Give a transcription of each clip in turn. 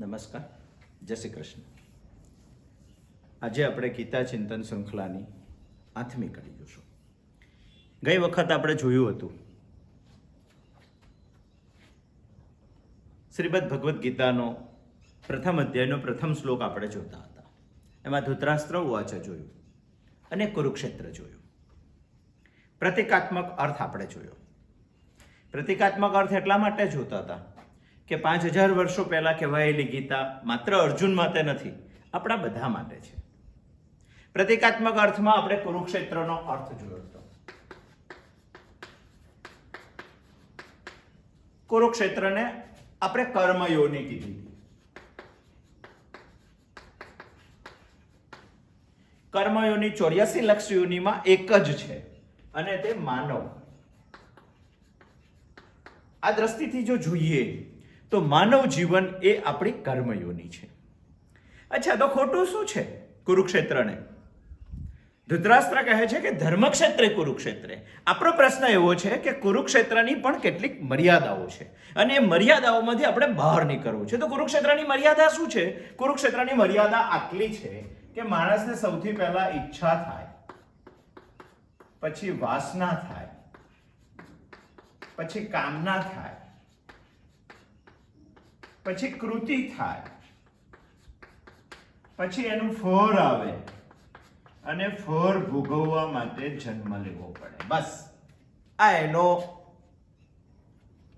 નમસ્કાર, જય શ્રી કૃષ્ણ. આજે આપણે ગીતા ચિંતન શૃંખલાની 8મી કડી જોશું. ગઈ વખત આપણે જોયું હતું શ્રીમદ ભગવદ્ ગીતાનો પ્રથમ અધ્યાયનો પ્રથમ શ્લોક આપણે જોતા હતા. એમાં ધૃતરાષ્ટ્ર ઉવાચ જોયું અને કુરુક્ષેત્ર જોયું. પ્રતિકાત્મક અર્થ આપણે જોયો. પ્રતિકાત્મક અર્થ એટલા માટે જોતા હતા કે 5000 વર્ષો પહેલા કહેવાયેલી ગીતા માત્ર અર્જુન માટે નથી, આપણા બધા માટે છે. પ્રતિકાત્મક અર્થમાં આપણે કુરુક્ષેત્રનો અર્થ જોયો હતો. કુરુક્ષેત્રને આપણે કર્મયોની કીધી. કર્મયોની 84 લક્ષ યોનિમાં એક જ છે અને તે માનવ. આ દ્રષ્ટિથી જો જોઈએ તો માનવ જીવન એ આપણી કર્મયોની છે. અચ્છા, તો ખોટું શું છે કુરુક્ષેત્રને? ધૃતરાષ્ટ્ર કહે છે કે ધર્મક્ષેત્રે કુરુક્ષેત્રે. આપણો પ્રશ્ન એવો છે કે કુરુક્ષેત્રની પણ કેટલીક મર્યાદાઓ છે અને એ મર્યાદાઓમાંથી આપણે બહાર નીકળવું છે. તો કુરુક્ષેત્રની મર્યાદા શું છે? કુરુક્ષેત્રની મર્યાદા આટલી છે કે માણસને સૌથી પહેલા ઈચ્છા થાય, પછી વાસના થાય, પછી કામના થાય, પછી કૃતિ થાય, પછી એનું ફળ આવે અને ફળ ભોગવવા માટે જન્મ લેવો પડે. બસ આ એનો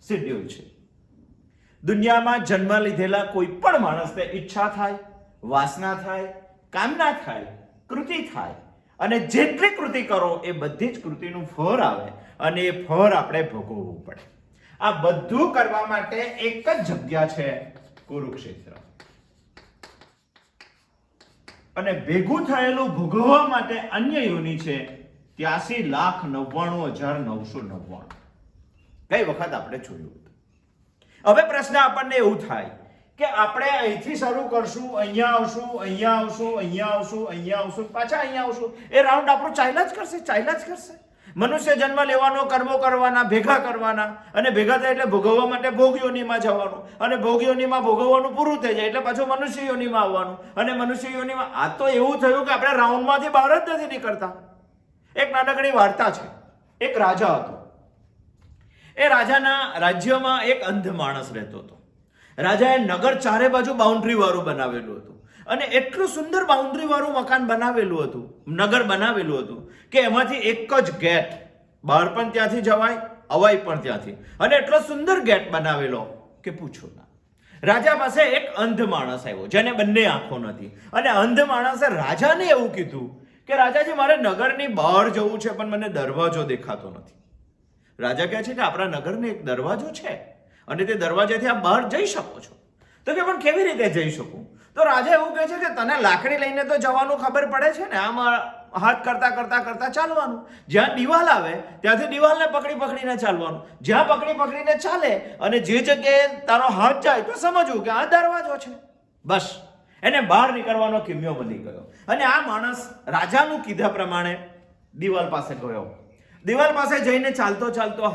શેડ્યુલ છે. દુનિયામાં જન્મ લીધેલા કોઈ પણ માણસને ઈચ્છા થાય, વાસના થાય, કામના થાય, કૃતિ થાય અને જેટલી કૃતિ કરો એ બધી જ કૃતિનું ફળ આવે અને એ ફળ આપણે ભોગવવું પડે. આ બધું કરવા માટે એક જ જગ્યા છે, કુરુક્ષેત્ર. અને ભેગું થયેલું ભોગવવા માટે અન્ય યોની છે 83,99,999. કઈ વખત આપણે જોયું હતું. હવે પ્રશ્ન આપણને એવું થાય કે આપણે અહીંથી શરૂ કરશું, અહીંયા આવશું, અહીંયા આવશું, અહીંયા આવશું, અહીંયા આવશું, પાછા અહીંયા આવશું. એ રાઉન્ડ આપણું ચાલ્યા જ કરશે. મનુષ્ય જન્મ લેવાનો, કર્મો કરવાના, ભેગા કરવાના અને ભેગા થાય એટલે ભોગવવા માટે ભોગ યોનિમાં જવાનું અને ભોગ યોનિમાં ભોગવવાનું પૂરું થઈ જાય એટલે પાછું મનુષ્ય યોનિમાં આવવાનું અને મનુષ્ય યોનિમાં. આ તો એવું થયું કે આપણે રાઉન્ડમાંથી બહાર જ નથી નીકળતા. એક નાનકડી વાર્તા છે. એક રાજા હતો. એ રાજાના રાજ્યમાં એક અંધ માણસ રહેતો હતો. રાજાએ નગર ચારે બાજુ બાઉન્ડ્રી વાળું બનાવેલું હતું અને એટલું સુંદર બાઉન્ડ્રી વાળું મકાન બનાવેલું હતું, નગર બનાવેલું હતું કે એમાંથી એક જ ગેટ, બહાર પણ ત્યાંથી જવાય, અવાય પણ ત્યાંથી, અને એટલો સુંદર ગેટ બનાવેલો કે પૂછો ના. રાજા પાસે એક અંધ માણસ આવ્યો જેને બંને આંખો નથી અને અંધ માણસે રાજાને એવું કીધું કે રાજાજી, મારે નગરની બહાર જવું છે પણ મને દરવાજો દેખાતો નથી. રાજા કહે છે કે આપણા નગરને એક દરવાજો છે અને તે દરવાજાથી આપ બહાર જઈ શકો છો. તો કે પણ કેવી રીતે જઈ શકું? તો રાજા એવું કહે છે કે તને લાકડી લઈને તો જવાનું ખબર પડે છે ને, આમાં હાથ કરતા ચાલવાનું. જ્યાં દિવાલ આવે ત્યાંથી દિવાલને પકડીને ચાલવાનું. જ્યાં પકડીને ચાલે અને જે જગ્યાએ તારો હાથ જાય તો સમજવું કે આ દરવાજો છે. બસ એને બહાર નીકળવાનો કિમ્યો બની ગયો અને આ માણસ રાજાનું કીધા પ્રમાણે દિવાલ પાસે ગયો. દિવાલ પાસે જઈને ચાલતો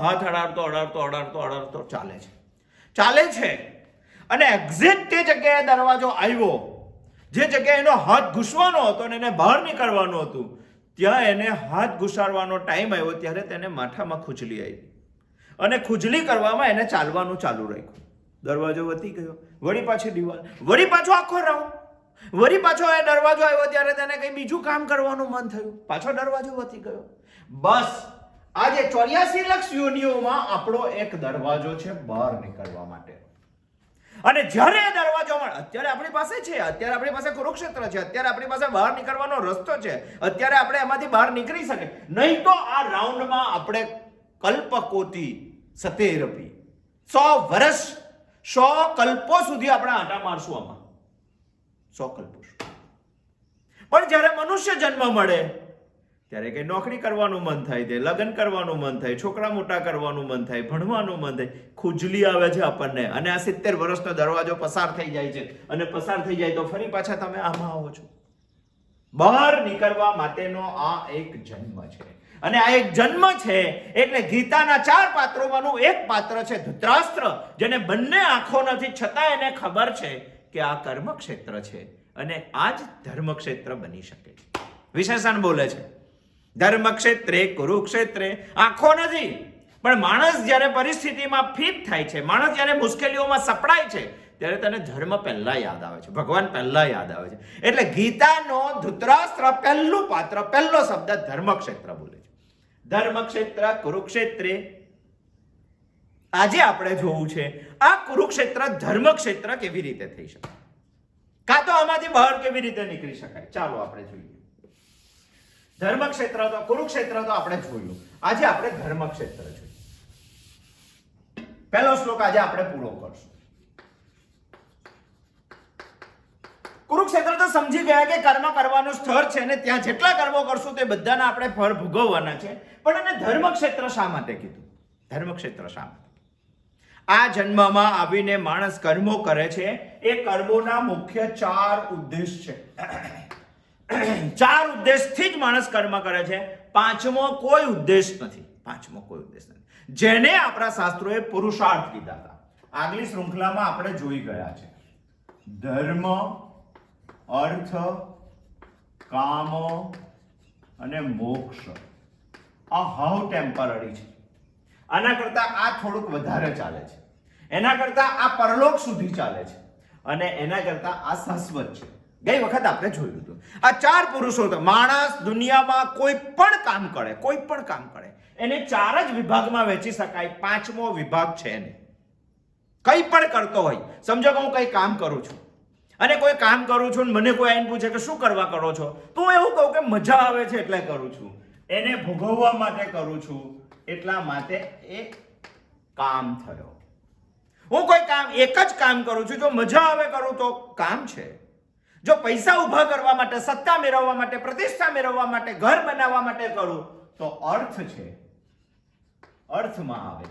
હાથ અડાડતો ચાલે છે અને એક્ઝેક્ટ તે જગ્યાએ દરવાજો આવ્યો જે જગ્યાએ એનો હાથ ઘૂસવાનો હતો અને એને બહાર નીકળવાનું હતું. ત્યાં એને હાથ ઘૂસાડવાનો ટાઈમ આવ્યો ત્યારે તેને માથામાં ખુજલી આવી અને ખુજલી કરવામાં એને ચાલવાનું ચાલુ રાખ્યું. દરવાજો વધી ગયો, વળી પાછી દિવાલ, વળી પાછો આખો રાઉન્ડ, વળી પાછો એ દરવાજો આવ્યો ત્યારે તેને કંઈ બીજું કામ કરવાનું મન થયું, પાછો દરવાજો વધી ગયો. બસ આજે 84 લક્ષ યોનિઓમાં આપણો એક દરવાજો છે બહાર નીકળવા માટે. અને જ્યારે એ દરવાજો અત્યારે આપણી પાસે છે, અત્યારે આપણી પાસે કુરુક્ષેત્ર છે, અત્યારે આપણી પાસે બહાર નીકળવાનો રસ્તો છે, અત્યારે આપણે એમાંથી બહાર નીકળી શકીએ. નહીં તો આ રાઉન્ડમાં આપણે કલ્પકોટી સતેરપી 100 વર્ષ 100 કલ્પો સુધી આપણે આંટા મારશું આમાં. 100 કલ્પો. પણ જ્યારે મનુષ્ય જન્મ મળે ત્યારે કઈ નોકરી કરવાનું મન થાય, તે લગ્ન કરવાનું મન થાય, છોકરા મોટા કરવાનું મન થાય, ભણવાનું મન થાય, ખુજલી આવે છે આપણને અને આ 70 વર્ષનો દરવાજો પસાર થઈ જાય છે અને પસાર થઈ જાય તો ફરી પાછા તમે આમાં આવો છો. બહાર નીકળવા માટેનો આ એક જન્મ છે અને આ એક જન્મ છે એટલે ગીતાના 4 પાત્રોમાંનું એક પાત્ર છે ધૃતરાષ્ટ્ર, જેને બંને આંખો નથી છતાં એને ખબર છે કે આ કર્મ ક્ષેત્ર છે અને આ જ ધર્મ ક્ષેત્ર બની શકે છે. વિશેષણ બોલે છે ધર્મ ક્ષેત્રે કુરુક્ષેત્રે. આંખો નથી, પણ માણસ જ્યારે પરિસ્થિતિમાં ફિટ થાય છે, માણસ જ્યારે મુશ્કેલીઓમાં સપડાય છે, ત્યારે તને ધર્મ પહેલા યાદ આવે છે, ભગવાન પહેલા યાદ આવે છે. એટલે ગીતાનો ધૃતરાષ્ટ્ર પહેલું પાત્ર, પહેલો શબ્દ ધર્મ ક્ષેત્ર બોલે છે. ધર્મ ક્ષેત્ર કુરુક્ષેત્રે. આજે આપણે જોવું છે આ કુરુક્ષેત્ર ધર્મ ક્ષેત્ર કેવી રીતે થઈ શકે, કાં તો આમાંથી બહાર કેવી રીતે નીકળી શકાય. ચાલો આપણે જોઈએ. ધર્મ ક્ષેત્ર તો કુરુક્ષેત્ર તો આપણે જોયું, આજે આપણે ધર્મ ક્ષેત્ર જોઈએ. પહેલો શ્લોક આજે આપણે પૂરો કરશું. કુરુક્ષેત્ર તો સમજી ગયા કે કર્મ કરવાનું સ્થળ છે અને ત્યાં જેટલા કર્મો કરશું તે બધાના આપણે ફળ ભોગવવાના છે. પણ એને ધર્મ ક્ષેત્ર શા માટે કીધું? ધર્મ ક્ષેત્ર શા માટે? આ જન્મમાં આવીને માણસ કર્મો કરે છે. એ કર્મોના મુખ્ય 4 ઉદ્દેશ છે. 4 ઉદ્દેશથી જ માણસ કર્મ કરે છે. પાંચમો કોઈ ઉદ્દેશ નથી. પાંચમો કોઈ ઉદ્દેશ નથી, જેને આપણા શાસ્ત્રોએ પુરુષાર્થ કીધા હતા. આગલી શૃંખલામાં આપણે જોઈ ગયા છે. ધર્મ, અર્થ, કામ અને મોક્ષ આ હાઉ ટેમ્પરરી છે. આના કરતા આ થોડુંક વધારે ચાલે છે, એના કરતા આ પરલોક સુધી ચાલે છે અને એના કરતા આ શાશ્વત છે. ગઈ વખત આપણે જોયું હતું આ 4 પુરુષો. માણસ દુનિયામાં કોઈ પણ કામ કરે, કોઈ પણ કામ કરે, એને 4 જ વિભાગમાં વહેંચી શકાય. પાંચમો વિભાગ છે નહીં. કંઈ પણ કરતો હોય, સમજો કે હું કંઈ કામ કરું છું અને કોઈ કામ કરું છું, મને કોઈ આઈને પૂછે કે શું કરવા કરો છો, તો હું એવું કહું કે મજા આવે છે એટલે કરું છું, એને ભોગવવા માટે કરું છું, એટલા માટે એ કામ થયો. હું કોઈ કામ એક જ કામ કરું છું, જો મજા આવે કરું તો કામ છે. જો પૈસા ઉભા કરવા માટે, સત્તા મેળવવા માટે, પ્રતિષ્ઠા મેળવવા માટે, ઘર બનાવવા માટે કરું તો અર્થ છે, અર્થમાં આવે.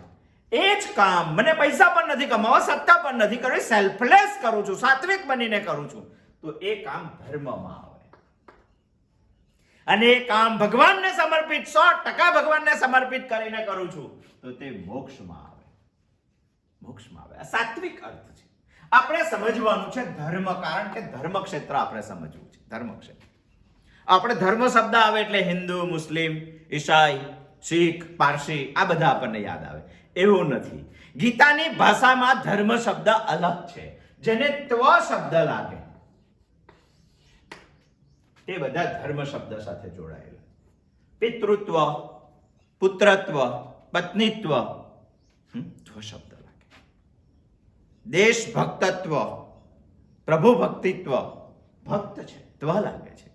એ જ કામ મને પૈસા પણ નથી કમાવા, સત્તા પણ નથી કરવી, સેલ્ફલેસ કરું છું, સાત્વિક બનીને કરું છું, તો એ કામ ધર્મમાં આવે. અને એ કામ ભગવાનને સમર્પિત, 100% ભગવાનને સમર્પિત કરીને કરું છું, તો તે મોક્ષમાં આવે. મોક્ષમાં આવે. આ સાત્વિક અર્થ છે. આપણે સમજવાનું છે ધર્મ, કારણ કે ધર્મ ક્ષેત્ર આપણે સમજવું છે. ધર્મ ક્ષેત્ર આપણે ધર્મ શબ્દ આવે એટલે હિન્દુ, મુસ્લિમ, ઈસાઈ, શીખ, પારસી આ બધા આપણને યાદ આવે. એવું નથી. ગીતાની ભાષામાં ધર્મ શબ્દ અલગ છે. જેને ત્વ શબ્દ લાગે તે બધા ધર્મ શબ્દ સાથે જોડાયેલા. પિતૃત્વ, પુત્રત્વ, પત્નીત્વ ત્વ શબ્દ લાગે. દેશભક્તત્વ, પ્રભુ ભક્તિત્વ, ભક્ત છે, ત્વ લાગે છે.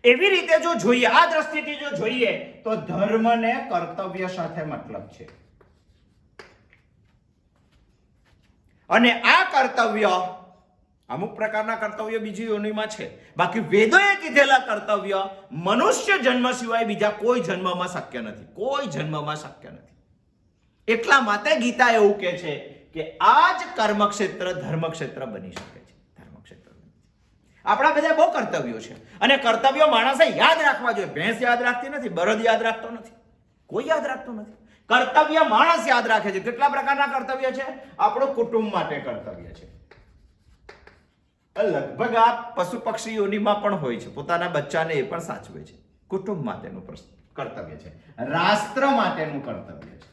એવી રીતે જો જોઈએ, આ દ્રષ્ટિથી જો જોઈએ તો ધર્મને કર્તવ્ય સાથે મતલબ છે. અને આ કર્તવ્ય, અમુક પ્રકારના કર્તવ્ય બીજી યોનિમાં છે, બાકી વેદોએ કીધેલા કર્તવ્ય મનુષ્ય જન્મ સિવાય બીજા કોઈ જન્મમાં શક્ય નથી. કોઈ જન્મમાં શક્ય નથી. એટલા માટે ગીતા એવું કહે છે કે આ જ કર્મ ક્ષેત્ર ધર્મ ક્ષેત્ર બની શકે છે. ધર્મ ક્ષેત્ર આપણા બધા બહુ કર્તવ્યો છે અને કર્તવ્યો માણસે યાદ રાખવા જોઈએ. ભેંસ યાદ રાખતી નથી, બળદ યાદ રાખતો નથી, કોઈ યાદ રાખતું નથી. કર્તવ્ય માણસ યાદ રાખે છે. કેટલા પ્રકારના કર્તવ્ય છે? આપણું કુટુંબ માટે કર્તવ્ય છે. લગભગ આ પશુ પક્ષી યોનિમાં પણ હોય છે. પોતાના બચ્ચાને એ પણ સાચવે છે. કુટુંબ માટેનું કર્તવ્ય છે. રાષ્ટ્ર માટેનું કર્તવ્ય છે.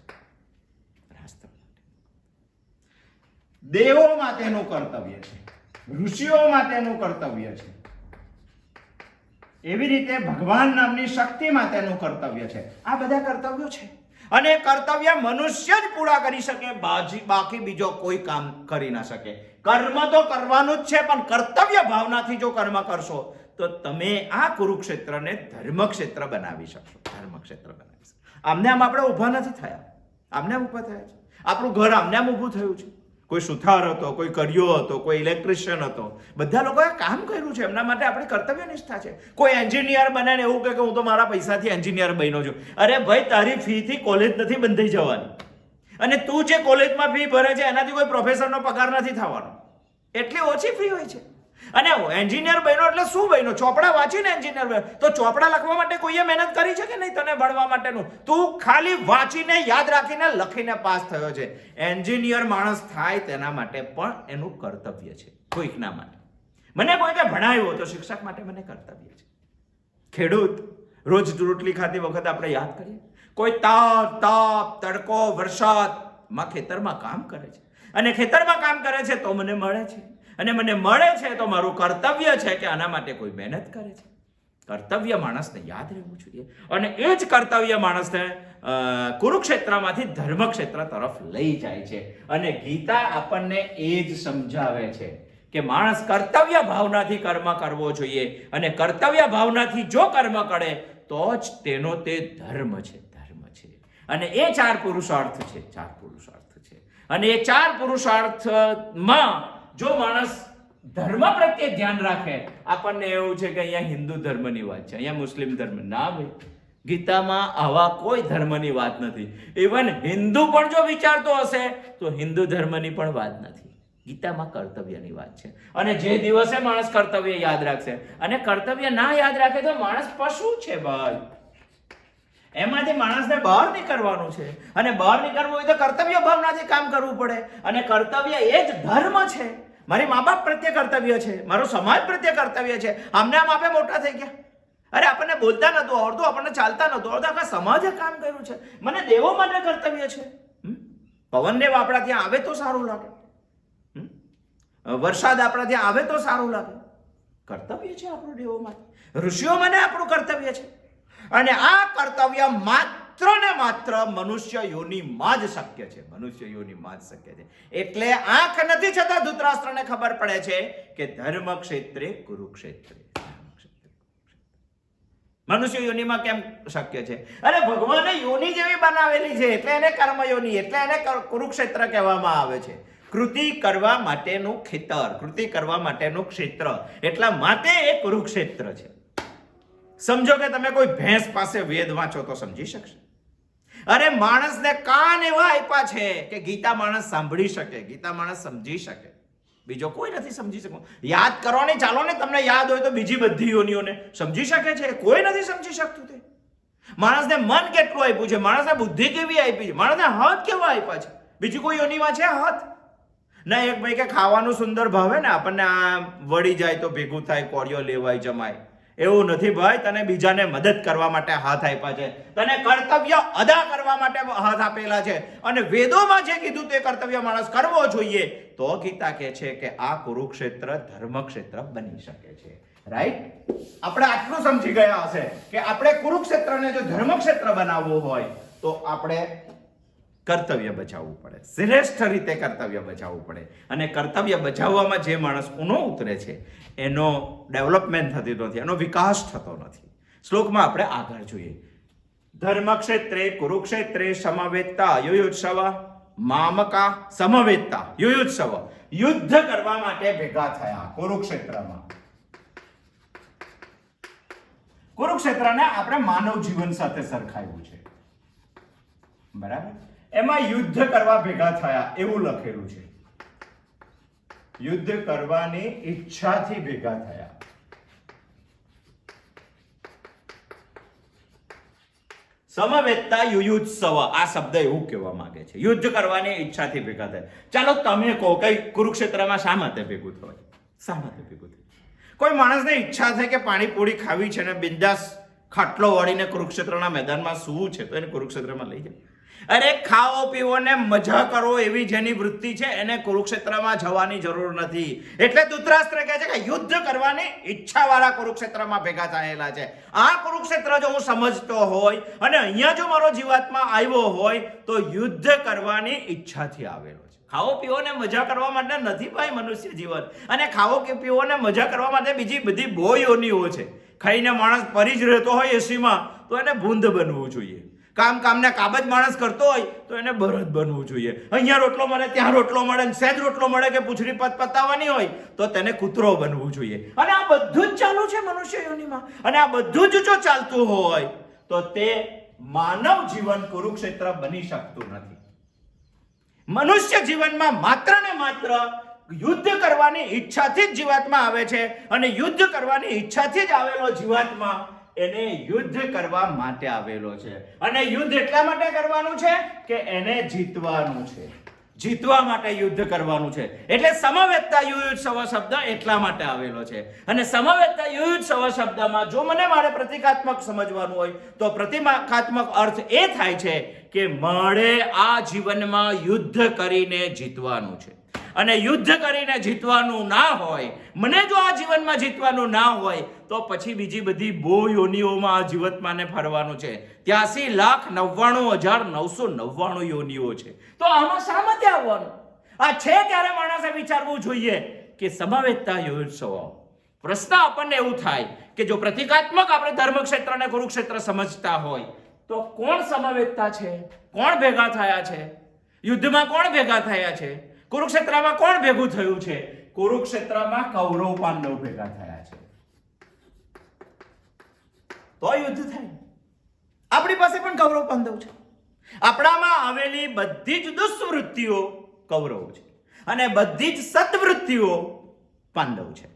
રાષ્ટ્ર દેવો માટેનું કર્તવ્ય છે. ઋષિઓ માટેનું કર્તવ્ય છે. એવી રીતે ભગવાન નામની શક્તિ માટેનું કર્તવ્ય છે. આ બધા કર્તવ્યો છે અને કર્તવ્ય મનુષ્ય જ પૂરા કરી શકે, બાકી બીજો કોઈ કામ કરી ના શકે. કર્મ તો કરવાનું જ છે, પણ કર્તવ્ય ભાવનાથી જો કર્મ કરશો તો તમે આ કુરુક્ષેત્રને ધર્મ ક્ષેત્ર બનાવી શકશો. ધર્મ ક્ષેત્ર બનાવી શકશો. આમને આમ આપણે ઊભા નથી થયા, આમને આમ ઊભા થયા છે. આપણું ઘર આમને આમ ઊભું થયું છે. કોઈ સુથાર હતો, કોઈ કર્યો હતો, કોઈ ઇલેક્ટ્રિશિયન હતો, બધા લોકોએ કામ કર્યું છે. એમના માટે આપણી કર્તવ્ય નિષ્ઠા છે. કોઈ એન્જિનિયર બને ને એવું કહે કે હું તો મારા પૈસાથી એન્જિનિયર બન્યો છું. અરે ભાઈ, તારી ફીથી કોલેજ નથી બંધાઈ જવાની અને તું જે કોલેજમાં ફી ભરે છે એનાથી કોઈ પ્રોફેસરનો પગાર નથી થવાનો. એટલી ઓછી ફી હોય છે. અને એન્જિનિયર બન્યો એટલે શું બન્યો? ચોપડા વાંચીને એન્જિનિયર બન્યો. તો ચોપડા લખવા માટે કોઈએ મહેનત કરી છે કે નહીં? તને ભણવા માટેનું તું ખાલી વાંચીને યાદ રાખીને લખીને પાસ થયો છે. એન્જિનિયર માણસ થાય તેના માટે પણ એનું કર્તવ્ય છે. કોઈકના માટે. મને કોઈકે ભણાવ્યો તો શિક્ષક માટે મને કર્તવ્ય છે. ખેડૂત રોજ રોટલી ખાતી વખત આપણે યાદ કરીએ, કોઈ તાપ તડકો વરસાદમાં ખેતરમાં કામ કરે છે અને ખેતરમાં કામ કરે છે તો મને મળે છે, અને મને મળે છે તો મારું કર્તવ્ય છે કે આના માટે કોઈ મહેનત કરે છે. કર્તવ્ય માણસને યાદ રહેવું જોઈએ, અને એ જ કર્તવ્ય માણસને કુરુક્ષેત્રમાંથી ધર્મક્ષેત્ર તરફ લઈ જાય છે. અને ગીતા આપણને એ જ સમજાવે છે કે માણસ કર્તવ્ય ભાવનાથી કર્મ કરવો જોઈએ, અને કર્તવ્ય ભાવનાથી જો કર્મ કરે તો જ તેનો તે ધર્મ છે. અને એ 4 પુરુષાર્થ છે, 4 પુરુષાર્થ છે. અને એ 4 પુરુષાર્થમાં જો માણસ ધર્મ પ્રત્યે ધ્યાન રાખે, આપણને એવું છે કે અહીંયા હિન્દુ ધર્મની વાત છે, અહીંયા મુસ્લિમ ધર્મ. ના ભાઈ, ગીતામાં આવા કોઈ ધર્મની વાત નથી. ઇવન હિન્દુ પણ જો વિચારતો હશે તો હિન્દુ ધર્મની પણ વાત નથી. ગીતામાં કર્તવ્યની વાત છે. અને જે દિવસે માણસ કર્તવ્ય યાદ રાખશે, અને કર્તવ્ય ના યાદ રાખે તો માણસ પશુ છે ભાઈ. એમાંથી માણસને બહાર નીકળવાનું છે, અને બહાર નીકળવું હોય તો કર્તવ્ય ભાવનાથી કામ કરવું પડે. અને કર્તવ્ય એ જ ધર્મ છે. મારી મા બાપ પ્રત્યે કર્તવ્ય છે, મારો સમાજ પ્રત્યે કર્તવ્ય છે. આમને આમ આપણે મોટા થઈ ગયા, અરે આપણને બોલતા નતું આવડતું, આપણને ચાલતા નતું આવડતું, આખા સમાજે કામ કર્યું છે. મને દેવો માટે કર્તવ્ય છે. પવનદેવ આપણા ત્યાં આવે તો સારું લાગે, વરસાદ આપણા ત્યાં આવે તો સારું લાગે. કર્તવ્ય છે આપણું દેવો માટે. ઋષિઓ મને આપણું કર્તવ્ય છે. અને આ કર્તવ્ય માત્ર ને માત્ર મનુષ્ય યોનિમાં જ શક્ય છે, મનુષ્ય યોનિમાં જ શક્ય છે. એટલે આંખ નથી છતાં ધૃતરાષ્ટ્રને ખબર પડે છે કે ધર્મ ક્ષેત્રે કુરુક્ષેત્રે. મનુષ્ય યોનિમાં કેમ શક્ય છે? અરે ભગવાને યોની જેવી બનાવેલી છે, એટલે એને કર્મ યોની, એટલે એને કુરુક્ષેત્ર કહેવામાં આવે છે. કૃતિ કરવા માટેનું ખેતર, કૃતિ કરવા માટેનું ક્ષેત્ર, એટલા માટે એ કુરુક્ષેત્ર છે. સમજો કે તમે કોઈ ભેંસ પાસે વેદ વાંચો તો સમજી શકશે. અરે માણસને કાન એવા આપ્યા છે કે ગીતા માણસ સાંભળી શકે, ગીતા માણસ સમજી શકે. બીજો કોઈ નથી સમજી શકતો. યાદ કરવાની ચાલો ને, તમને યાદ હોય તો બીજી બધી યોનિઓને સમજી શકે છે? કોઈ નથી સમજી શકતું. તે માણસને મન કેટલું આપ્યું છે, માણસને બુદ્ધિ કેવી આપી છે, માણસને હાથ કેવા આપ્યા છે? બીજી કોઈ યોનિમાં છે હાથ? ના. એક ભાઈ કે ખાવાનું સુંદર ભાવે ને આપણને, આ વળી જાય તો ભેગું થાય, કોળિયો લેવાય, જમાય. એવું નથી ભાઈ. તને બીજાને મદદ કરવા માટે હાથ આપ્યા છે, તને કર્તવ્ય અદા કરવા માટે હાથ આપેલા છે. અને વેદોમાં જે કીધું તે કર્તવ્ય માણસ કરવો જોઈએ. તો ગીતા કહે છે કે આ કુરુક્ષેત્ર ધર્મક્ષેત્ર બની શકે છે. રાઈટ? આપણે આટલું સમજી ગયા હશે કે આપણે કુરુક્ષેત્રને જો ધર્મક્ષેત્ર બનાવવું હોય તો આપણે કર્તવ્ય બચાવવું પડે, શ્રેષ્ઠ રીતે કર્તવ્ય બચાવવું પડે. અને કર્તવ્ય બચાવવામાં જે માણસ ઊનો ઉતરે છે એનો ડેવલપમેન્ટ થતી નથી, એનો વિકાસ થતો નથી. શ્લોકમાં આપણે આગળ જોઈએ. ધર્મક્ષેત્રે કુરુક્ષેત્રે સમવેત્તા યુયુત્સવ મામકા સમવેત્તા યુયુત્સવ. યુદ્ધ કરવા માટે ભેગા થયા કુરુક્ષેત્રમાં. કુરુક્ષેત્રને આપણે માનવ જીવન સાથે સરખાવ્યું છે, બરાબર? એમાં યુદ્ધ કરવા ભેગા થયા એવું લખેલું છે. યુદ્ધ કરવાની ઈચ્છાથી ભેગા થયા. સમવેત્તા યુયુત્સવ, આ શબ્દ એવું કહેવા માંગે છે, યુદ્ધ કરવાની ઈચ્છાથી ભેગા થયા. ચાલો તમે કહો, કઈ કુરુક્ષેત્રમાં શા માટે ભેગું થવાય? શા માટે ભેગું થવાય? કોઈ માણસને ઈચ્છા થાય કે પાણીપુરી ખાવી છે ને બિંદાસ ખાટલો વાળીને કુરુક્ષેત્રના મેદાનમાં સૂવું છે, તો એને કુરુક્ષેત્રમાં લઈ જાય. અરે ખાઓ પીવો ને મજા કરો એવી જેની વૃત્તિ છે એને કુરુક્ષેત્રમાં જવાની જરૂર નથી. એટલે ધૃતરાષ્ટ્ર કહે છે કે યુદ્ધ કરવાની ઈચ્છા વાળા કુરુક્ષેત્રમાં ભેગા થયેલા છે. આ કુરુક્ષેત્ર જો હું સમજતો હોય અને અહીંયા જો મારો જીવાત્મા આવ્યો હોય તો યુદ્ધ કરવાની ઈચ્છાથી આવેલો છે. ખાઓ પીવો ને મજા કરવા માટે નથી ભાઈ મનુષ્ય જીવન. અને ખાઓ કે પીવો ને મજા કરવા માટે બીજી બધી બહુ યોનિઓ છે. ખાઈને માણસ પરી જ રહેતો હોય એસીમાં તો એને ભૂંડ બનવું જોઈએ. કામને કાબજ માણસ કરતો હોય તો એને બળદ બનવું જોઈએ. અહીંયા રોટલો મળે, ત્યાં રોટલો મળે, સહેજ રોટલો મળે કે પૂંછડી પતાવવાની હોય તો તેને કૂતરો બનવું જોઈએ. અને આ બધું જ ચાલુ છે મનુષ્ય યોનિમાં. અને આ બધું જ જો ચાલતું હોય તો તે માનવ જીવન કુરુક્ષેત્ર બની શકતું નથી. મનુષ્ય જીવનમાં માત્ર ને માત્ર યુદ્ધ કરવાની ઈચ્છાથી જ જીવાત્મા આવે છે. અને યુદ્ધ કરવાની ઈચ્છાથી જ આવેલો જીવાત્મા એને યુદ્ધ કરવા માટે આવેલો છે. અને યુદ્ધ એટલા માટે કરવાનું છે કે એને જીતવાનું છે. જીતવા માટે યુદ્ધ કરવાનું છે. એટલે સમવેતતા યુયુત્સવ શબ્દ એટલા માટે આવેલો છે. અને સમવેતતા યુયુત્સવ શબ્દમાં જો મારે પ્રતિકાત્મક સમજવાનું હોય તો પ્રતિકાત્મક અર્થ એ થાય છે કે મારે આ જીવનમાં યુદ્ધ કરીને જીતવાનું છે. અને યુદ્ધ કરીને જીતવાનું ના હોય, મને જો આ જીવનમાં જીતવાનું ના હોય તો પછી બીજી બધી બહુ યોનિઓમાં આ જીવનમાં ફરવાનું છે. 83,99,999 યોનિઓ છે. તો આમાં શા માટે આવવાનું? આ છે ત્યારે માણસે વિચારવું જોઈએ કે સમવેતતા યુયુત્સવ. પ્રશ્ન આપણને એવું થાય કે જો પ્રતિકાત્મક આપણે ધર્મક્ષેત્ર અને કુરુક્ષેત્ર સમજતા હોય તો કોણ સમવેતતા છે? કોણ ભેગા થયા છે? યુદ્ધમાં કોણ ભેગા થયા છે? કુરુક્ષેત્રમાં કોણ ભેગું થયું છે? કુરુક્ષેત્રમાં કૌરવ પાંડવ ભેગા થયા છે. તો યુદ્ધ થાય. આપણી પાસે પણ કૌરવ પાંડવ છે. આપણામાં આવેલી બધી જ દુષ્વૃત્તિઓ કૌરવો છે અને બધી જ સત્વૃત્તિઓ પાંડવ છે.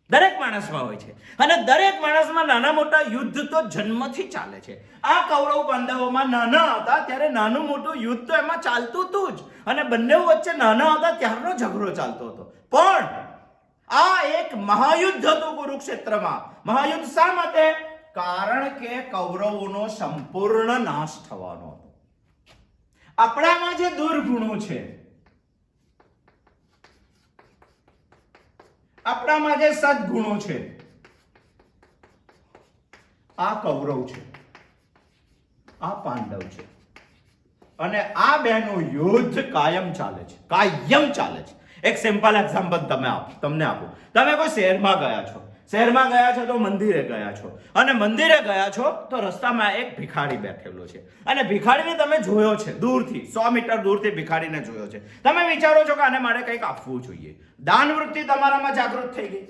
દરેક માણસમાં હોય છે અને દરેક માણસમાં નાના મોટા યુદ્ધ તો જન્મથી ચાલે છે. આ કૌરવ પાંડવોમાં નાના હતા ત્યારે નાનું મોટું યુદ્ધ તો એમાં ચાલતું હતું જ અને બંને વચ્ચે નાના હતા ત્યારનો ઝઘડો ચાલતો હતો. પણ આ એક મહાયુદ્ધ હતું કુરુક્ષેત્રમાં. મહાયુદ્ધ શા માટે? કારણ કે કૌરવોનો સંપૂર્ણ નાશ થવાનો હતો. આપણામાં જે દુર્ગુણો છે, આપણામાં જે સદગુણો છે, આ કૌરવ છે, આ પાંડવ છે. અને આ બેનું યુદ્ધ કાયમ ચાલે છે, કાયમ ચાલે છે. એક સિમ્પલ એક્ઝામ્પલ તમને આપું. તમે કોઈ શહેરમાં ગયા છો, શહેરમાં ગયા છો તો મંદિરે ગયા છો અને મંદિરે ગયા છો તો રસ્તામાં એક ભિખારી બેઠેલો છે અને ભિખારીને તમે જોયો છે દૂરથી, 100 મીટર દૂરથી ભિખારીને જોયો છે. તમે વિચારો છો કે આને મારે કંઈક આપવું જોઈએ. દાન વૃત્તિ તમારામાં જાગૃત થઈ ગઈ.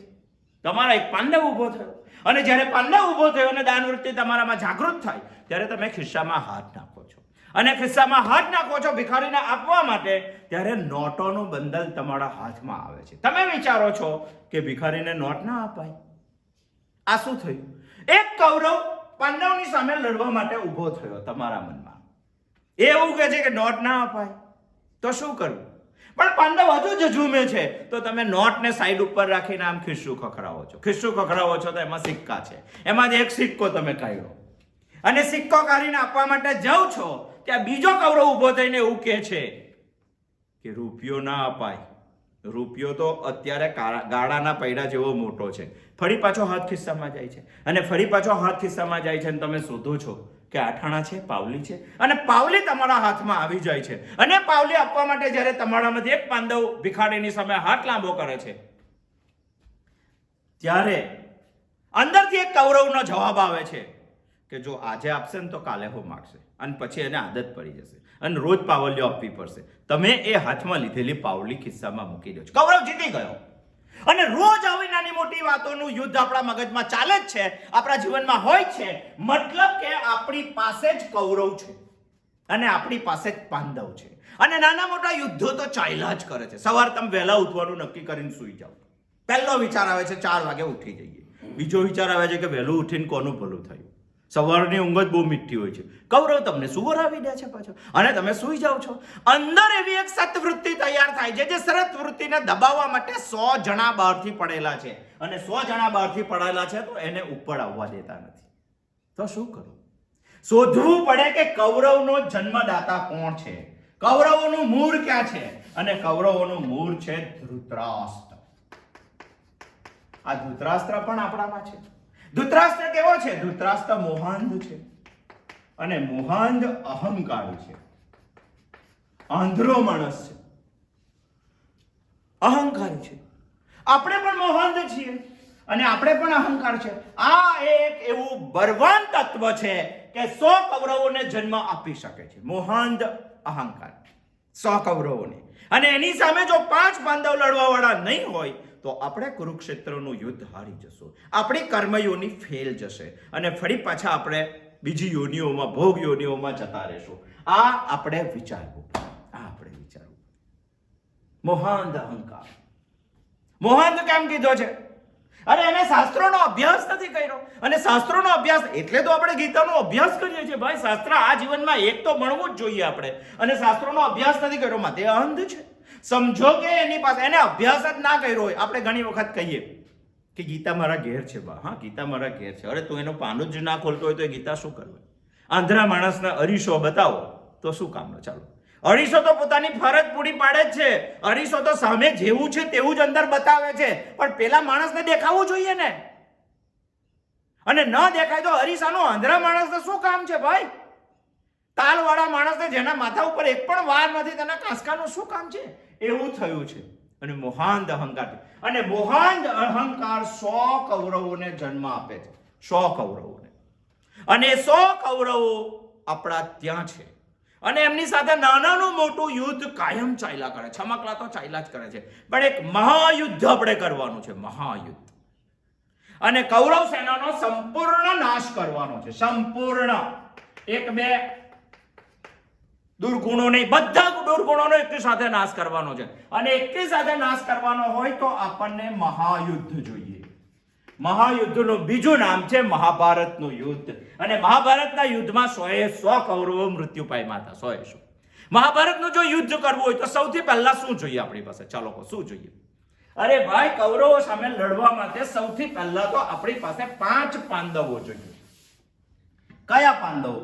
તમારા એક પાંડવ ઊભો થયો અને જ્યારે પાંડવ ઊભો થયો અને દાન વૃત્તિ તમારામાં જાગૃત થાય ત્યારે તમે ખિસ્સામાં હાથ નાખો છો અને ખિસ્સામાં હાથ નાખો છો ભિખારીને આપવા માટે, ત્યારે નોટોનું બંડલ તમારા હાથમાં આવે છે. તમે વિચારો છો કે ભિખારીને નોટ ના અપાય. આ શું થયું? એક કૌરવ પાંડવની સામે લડવા માટે ઊભો થયો તમારા મનમાં. એવું કહે છે કે નોટ ના અપાય તો શું કરવું? પણ પાંડવ હજુ જ ઝૂમે છે તો તમે નોટને સાઈડ ઉપર રાખીને આમ ખિસ્સું ખખડાવો છો. ખિસ્સું ખખડાવો છો તો એમાં સિક્કા છે, એમાં એક સિક્કો તમે કાઢ્યો અને સિક્કો કાઢીને આપવા માટે જાઓ છો ત્યાં બીજો કૌરવ ઊભો થઈને એવું કહે છે કે રૂપિયો ના અપાય. રૂપિયો તો અત્યારે ગાળાના પૈડા જેવો મોટો છે. ફરી પાછો હાથ ખિસ્સામાં જાય છે અને ફરી પાછો હાથ ખિસ્સામાં જાય છે અને તમે શોધો છો કે આઠાણા છે, પાવલી છે અને પાવલી તમારા હાથમાં આવી જાય છે અને પાવલી આપવા માટે જ્યારે તમારામાંથી એક પાંડવ ભિખારીની સામે હાથ લાંબો કરે છે ત્યારે અંદરથી એક કૌરવનો જવાબ આવે છે કે જો આજે આપશે ને તો કાલે હું માગશે અને પછી એને આદત પડી જશે અને રોજ પાવલીઓ આપવી પડશે. તમે એ હાથમાં લીધેલી પાવલી ખિસ્સામાં મૂકી દો છો. કૌરવ જીતી ગયો. અને રોજ આવી નાની મોટી વાતોનું યુદ્ધ આપણા મગજમાં ચાલે જ છે, આપણા જીવનમાં હોય છે. મતલબ કે આપણી પાસે જ કૌરવ છે અને આપણી પાસે જ પાંડવ છે અને નાના મોટા યુદ્ધો તો ચાલ્યા જ કરે છે. સવાર તમે વહેલા ઉઠવાનું નક્કી કરીને સૂઈ જાઓ. પહેલો વિચાર આવે છે 4 વાગે ઉઠી જઈએ. બીજો વિચાર આવે છે કે વહેલું ઉઠીને કોનું ભલું થયું. સવારની ઊંઘ જ બહુ મીઠી હોય છે. કૌરવ તમને સુવરાવી દે છે પાછો અને તમે સૂઈ જાઓ છો. અંદર એવી એક સત્વૃત્તિ તૈયાર થાય છે જે સરત વૃત્તિને દબાવવા માટે 100 જણા બહારથી પડેલા છે અને 100 જણા બહારથી પડેલા છે તો એને ઉપર આવવા દેતા નથી. તો શું કરું? શોધવું પડે કે કૌરવનો જન્મદાતા કોણ છે, કૌરવોનું મૂળ ક્યાં છે અને કૌરવોનું મૂળ છે ધૃતરાષ્ટ્ર. આ ધૃતરાષ્ટ્ર પણ આપણામાં છે. ધૃતરાષ્ટ્ર કેવો છે? ધૃતરાષ્ટ્ર મોહાંધ છે અને મોહાંધ અહંકારી છે, આંધળો માણસ છે, અહંકારી છે. આપણે પણ મોહાંધ છીએ અને આપણે પણ અહંકાર છે. આ એક એવું બળવાન તત્વ છે કે 100 કૌરવોને જન્મ આપી શકે છે. મોહાંધ અહંકાર 100 કૌરવોને. અને એની સામે જો 5 પાંડવ લડવાવાળા નહીં હોય તો આપણે કુરુક્ષેત્રનું યુદ્ધ હારી જશું. આપણી કર્મયોની ફેલ જશે અને ફરી પાછા આપણે બીજી યોનિઓમાં, ભોગ યોનિઓમાં જતા રહેશું. આ આપણે વિચારવું. મોહાંધ અહંકાર. મોહાંધ કેમ કીધો છે? અરે એને શાસ્ત્રોનો અભ્યાસ નથી કર્યો. અને શાસ્ત્રોનો અભ્યાસ એટલે તો આપણે ગીતાનો અભ્યાસ કરીએ છીએ ભાઈ. શાસ્ત્ર આ જીવનમાં એક તો ભણવું જ જોઈએ આપણે. અને શાસ્ત્રોનો અભ્યાસ નથી કર્યો માટે અંધ છે. સમજો કે એની પાસે એને અભ્યાસ જ ના કર્યો હોય. આપણે ઘણી વખત કહીએ કે ગીતા મારા ઘેર છે બા. હા, ગીતા મારા ઘેર છે. અરે તું એનું પાનું જ ના ખોલતો હોય તો એ ગીતા શું કરવું? આંધળા માણસને અરીસો બતાવો તો શું કામનો? ચાલો, અરીસો તો પોતાની ફરજ પૂરી પાડે જ છે. અરીસો તો સામે જેવું છે તેવું જ અંદર બતાવે છે. પણ પેલા માણસને દેખાવું જોઈએ ને. અને ન દેખાય તો અરીસાનો આંધળા માણસને શું કામ છે ભાઈ? તાલવાળા માણસને જેના માથા ઉપર એક પણ વાર નથી તેના કાંસકાનું શું કામ છે? એવું થયું છે. અને મોહાન અહંકાર, અને મોહાન અહંકાર 100 કૌરવોને જન્મ આપે છે. 100 કૌરવોને. અને 100 કૌરવો આપણા ત્યાં છે. અને એમની સાથે નાનાનું મોટું યુદ્ધ કાયમ ચાલ્યા કરે. છમકલા તો ચાલ્યા જ કરે છે. પણ એક મહાયુદ્ધ આપણે કરવાનું છે. મહાયુદ્ધ. અને કૌરવ સેનાનો સંપૂર્ણ નાશ કરવાનો છે. સંપૂર્ણ. એક બે દુર્ગુણો નહીં, બધા દુર્ગુણોનો એકી સાથે નાશ કરવાનો છે. અને એકી સાથે નાશ કરવાનો હોય તો આપણને મહાયુદ્ધ જોઈએ. મહાયુદ્ધનું બીજું નામ છે મહાભારતનું યુદ્ધ. અને મહાભારતના યુદ્ધમાં 100 કૌરવો મૃત્યુ પામ્યા હતા. 100. મહાભારતનું જો યુદ્ધ કરવું હોય તો સૌથી પહેલા શું જોઈએ આપણી પાસે? ચાલો કહો, શું જોઈએ? અરે ભાઈ, કૌરવો સામે લડવા માટે સૌથી પહેલા તો આપણી પાસે 5 પાંડવો જોઈએ. કયા પાંડવો?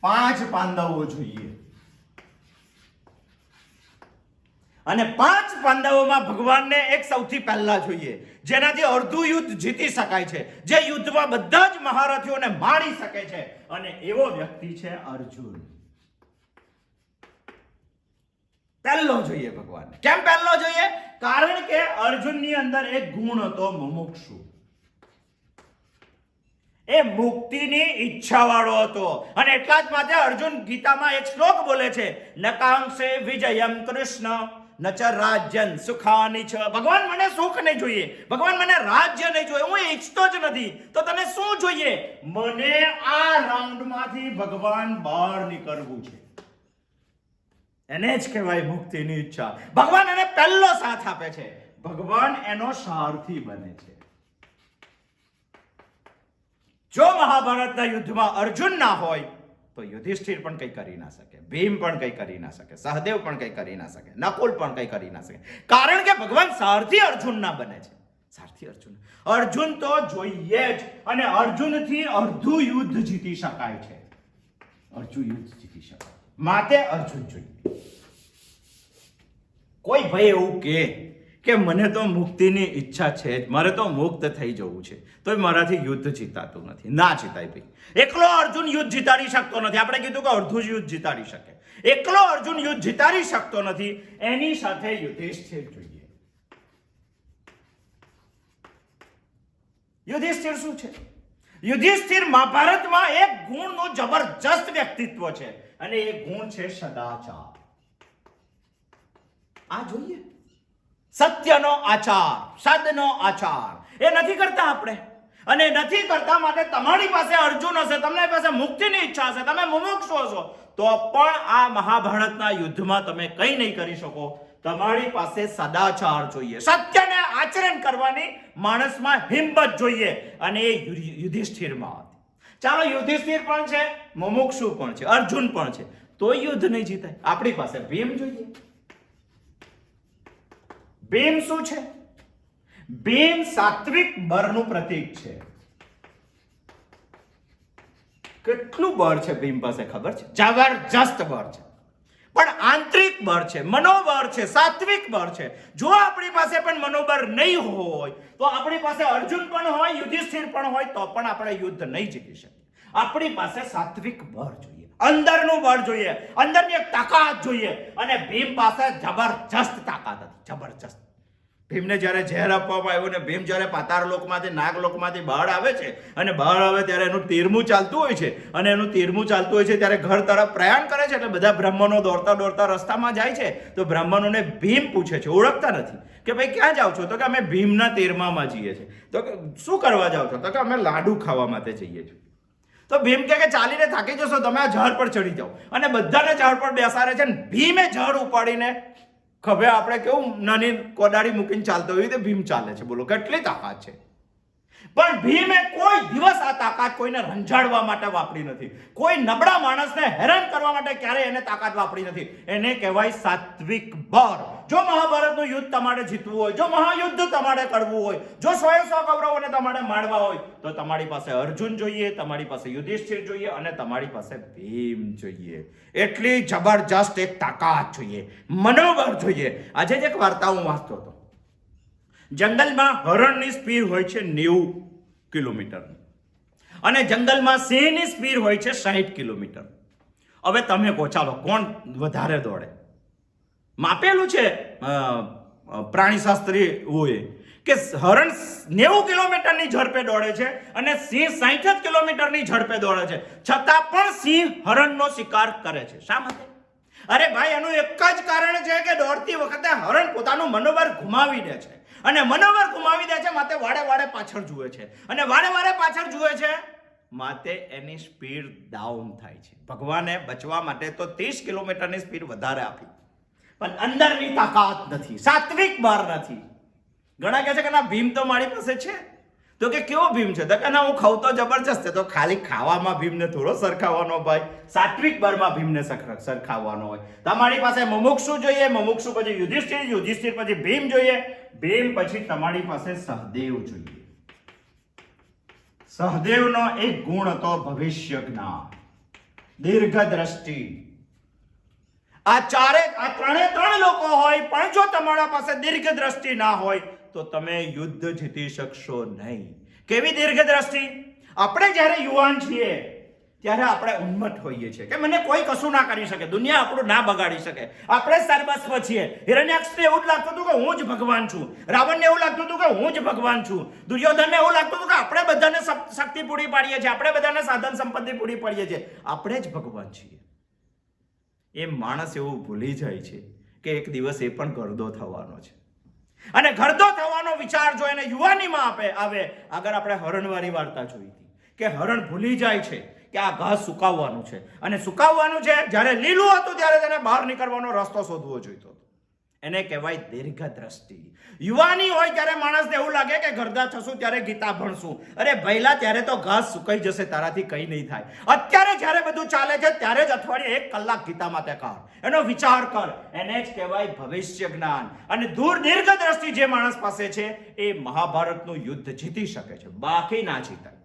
5 પાંડવો જોઈએ. અને 5 પાંડવોમાં ભગવાનને એક સૌથી પહેલા જોઈએ, જેનાથી અડધું યુદ્ધ જીતી શકાય છે, જે યુદ્ધમાં બધા જ મહારથીઓને મારી શકે છે. અને એવો વ્યક્તિ છે અર્જુન. પહેલો જોઈએ ભગવાન. કેમ પહેલો જોઈએ? કારણ કે અર્જુનની અંદર એક ગુણ હતો, મુમુક્ષુ. એ મુક્તિની ઈચ્છા વાળો હતો. અને એટલા જ માટે અર્જુન ગીતામાં એક શ્લોક બોલે છે, નકાંક્ષે વિજયમ કૃષ્ણ નચ રાજ્યન સુખાની છ. ભગવાન, મને સુખ નહીં જોઈએ. ભગવાન, મને રાજ્ય નહીં જોઈએ. હું ઈચ્છતો જ નથી. તો તને શું જોઈએ? મને આ રાઉન્ડમાંથી ભગવાન બહાર નીકળવું છે. એને જ કહેવાય મુક્તિની ઈચ્છા. ભગવાન એને પહેલો સાથ આપે છે. ભગવાન એનો સારથી બને છે. જો મહાભારતના યુદ્ધમાં અર્જુન ના હોય તો યુધિષ્ઠિર પણ કંઈ કરી ના શકે, ભીમ પણ કંઈ કરી ના શકે, સહદેવ પણ કંઈ કરી ના શકે, નકુલ પણ કંઈ કરી ના શકે. કારણ કે ભગવાન સારથી અર્જુન ના બને છે. સારથી અર્જુન. અર્જુન તો જોઈએ જ. અને અર્જુનથી અડધું યુદ્ધ જીતી શકાય છે. અડધું યુદ્ધ જીતી શકાય માટે અર્જુન જોઈએ. કોઈ ભાઈ એવું કે મને તો મુક્તિની ઈચ્છા છે જ, મારે તો મુક્ત થઈ જવું છે, તો મારાથી યુદ્ધ જીતાતું નથી. ના જીતાય ભાઈ. એકલો અર્જુન યુદ્ધ જીતાડી શકતો નથી. આપણે કીધું કે અડધું જ યુદ્ધ જીતાડી શકે. એકલો અર્જુન યુદ્ધ જીતાડી શકતો નથી. એની સાથે યુધિષ્ઠિર જોઈએ. યુધિષ્ઠિર શું છે? યુધિષ્ઠિર મહાભારતમાં એક ગુણનું જબરજસ્ત વ્યક્તિત્વ છે. અને એ ગુણ છે સદાચાર. આ જોઈએ. સત્યનો આચાર, સદનો આચાર. એ નથી કરતા આપણે. અને નથી કરતા માટે તમારી પાસે અર્જુન હશે, તમારી પાસે મુક્તિની ઈચ્છા હશે, તમે મુમુક્ષુ હશો, તો પણ આ મહાભારતના યુદ્ધમાં તમે કંઈ નહીં કરી શકો. તમારી પાસે સદાચાર જોઈએ. સત્યને આચરણ કરવાની માણસમાં હિંમત જોઈએ. અને એ યુધિષ્ઠિરમાં હતી. ચાલો, યુધિષ્ઠિર પણ છે, મુમુક્ષુ પણ છે, અર્જુન પણ છે, તો યુદ્ધ નહીં જીતાય. આપણી પાસે ભીમ જોઈએ. ભીમ શું છે? ભીમ સાત્વિક બળનું પ્રતીક છે. કેટલું બળ છે ભીમ પાસે ખબર છે? જબરજસ્ત બળ છે. પણ આંતરિક બળ છે, મનોબળ છે, સાત્વિક બળ છે. જો આપણી પાસે પણ મનોબળ નહીં હોય તો આપણી પાસે અર્જુન પણ હોય, યુધિષ્ઠિર પણ હોય, તો પણ આપણે યુદ્ધ નહીં જીતી શકીએ. આપણી પાસે સાત્વિક બળ જોઈએ, અંદરનું બળ જોઈએ, અંદરની એક તાકાત જોઈએ. અને ભીમ પાસે જબરજસ્ત તાકાત હતી. જબરજસ્ત. ભીમને જ્યારે ઝેર આપવામાં આવ્યું ને ભીમ જ્યારે પાતાળ લોકમાંથી નાગલોકમાંથી બહાર આવે છે અને બહાર આવે ત્યારે એનું તીરમું ચાલતું હોય છે. અને એનું તીરમું ચાલતું હોય છે ત્યારે ઘર તરફ પ્રયાણ કરે છે. એટલે બધા બ્રાહ્મણો દોડતા દોડતા રસ્તામાં જાય છે. તો બ્રાહ્મણોને ભીમ પૂછે છે, ઓળખતા નથી, કે ભાઈ ક્યાં જાઓ છો? તો કે અમે ભીમના તીરમામાં જઈએ છીએ. તો શું કરવા જાઓ છો? તો કે અમે લાડુ ખાવા માટે જઈએ છીએ. તો ભીમ કે ચાલીને થાકી જશો, તમે આ ઝાડ પર ચડી જાઓ. અને બધાને ઝાડ પર બેસાડે છે. ભીમે ઝાડ ઉપાડીને ખભે આપણે કેવું નાની કોદાળી મૂકીને ચાલતો હોય તે ભીમ ચાલે છે. બોલો કેટલી તાકાત છે. પણ ભીમે કોઈ દિવસ આ તાકાત કોઈને રંજાડવા માટે વાપરી નથી. કોઈ નબળા માણસને હેરાન કરવા માટે ક્યારેય એને તાકાત વાપરી નથી. એને કહેવાય સાત્વિક બળ. જો મહાભારતનું યુદ્ધ તમારે જીતવું હોય, જો મહાયુદ્ધ તમારે કરવું હોય, જો 100 કૌરવોને તમારે મારવા હોય, તો તમારી પાસે અર્જુન જોઈએ, તમારી પાસે યુધિષ્ઠિર જોઈએ અને તમારી પાસે ભીમ જોઈએ. એટલી જબરજસ્ત એક તાકાત જોઈએ, મનોબળ જોઈએ. આજે જ એક વાર્તા હું વાંચતો હતો. જંગલમાં હરણની સ્પીડ હોય છે 90 કિલોમીટર અને જંગલમાં સિંહની સ્પીડ હોય છે 60 કિલોમીટર. હવે તમે કહો ચાલો કોણ વધારે દોડે? માપેલું છે પ્રાણીશાસ્ત્રીઓએ કે હરણ 90 કિલોમીટરની ઝડપે દોડે છે અને સિંહ 60 કિલોમીટરની ઝડપે દોડે છે. છતાં પણ સિંહ હરણનો શિકાર કરે છે. શા માટે? અરે ભાઈ, એનું એક જ કારણ છે કે દોડતી વખતે હરણ પોતાનું મનોબળ ગુમાવી દે છે અને મનોબળ ગુમાવી દે છે માટે વાડે પાછળ જુએ છે અને વાડે પાછળ જુએ છે માટે એની સ્પીડ ડાઉન થાય છે. ભગવાને બચવા માટે તો 30 કિલોમીટરની સ્પીડ વધારે આપી, પણ અંદરની તાકાત નથી, સાત્વિક બળ નથી. ઘણા કહે છે કે ના ભીમ તો મારી પાસે છે. તો કે કેવો ભીમ છે? તો કે ના હું ખાઉં તો જબરજસ્ત છે. તો ખાલી ખાવામાં ભીમને થોડો સરખાવવાનો ભાઈ, સાત્વિક બળમાં ભીમને સરખાવવાનો હોય. તમારી પાસે મુમુક્ષુ જોઈએ, મુમુક્ષુ પછી યુધિષ્ઠિર, યુધિષ્ઠિર પછી ભીમ જોઈએ, ભીમ પછી તમારી પાસે સહદેવ જોઈએ. સહદેવનો એક ગુણ હતો ભવિષ્ય જ્ઞાન, દીર્ઘ દ્રષ્ટિ. આ ત્રણે લોકો હોય, પણ જો તમારા પાસે દીર્ઘ દ્રષ્ટિ ના હોય તો તમે યુદ્ધ જીતી શકશો નહીં. કેવી દીર્ઘ દ્રષ્ટિ? આપણે જ્યારે યુવાન છીએ ત્યારે આપણે ઉન્મત્ત હોઈએ છીએ કે મને કોઈ કશું ના કરી શકે, દુનિયા આપણું ના બગાડી શકે, આપણે સર્વસ્વ છીએ. હિરણ્યાક્ષને એવું જ લાગતું હતું કે હું જ ભગવાન છું, રાવણને એવું લાગતું હતું કે હું જ ભગવાન છું, દુર્યોધનને એવું લાગતું હતું કે આપણે બધાને શક્તિ પૂરી પાડીએ છીએ, આપણે બધાને સાધન સંપત્તિ પૂરી પાડીએ છીએ, આપણે જ ભગવાન છીએ. એ માણસ એવું ભૂલી જાય છે કે એક દિવસ એ પણ ગરદો થવાનો છે અને ગરદો થવાનો વિચાર જો એને યુવાનીમાં આવે. આગળ આપણે હરણવાળી વાર્તા જોઈ હતી કે હરણ ભૂલી જાય છે કે આ ઘાસ સુકાવવાનું છે અને સુકાવવાનું છે. જ્યારે લીલું હતું ત્યારે તેને બહાર નીકળવાનો રસ્તો શોધવો જોઈતો હતો. એને કહેવાય દીર્ઘ દ્રષ્ટિ. યુવાની હોય ત્યારે માણસને એવું લાગે કે ગરદા થશું ત્યારે ગીતા ભણશું. અરે ભઈલા, ત્યારે તો ઘાસ સુકાઈ જશે, તારાથી કંઈ નહીં થાય. અત્યારે જ્યારે બધું ચાલે છે ત્યારે જ અઠવાડિયે 1 કલાક ગીતા માટે કાઢ, એનો વિચાર કર. એને જ કહેવાય ભવિષ્ય જ્ઞાન. અને દીર્ઘ દ્રષ્ટિ જે માણસ પાસે છે એ મહાભારતનું યુદ્ધ જીતી શકે છે, બાકી ના જીતાય,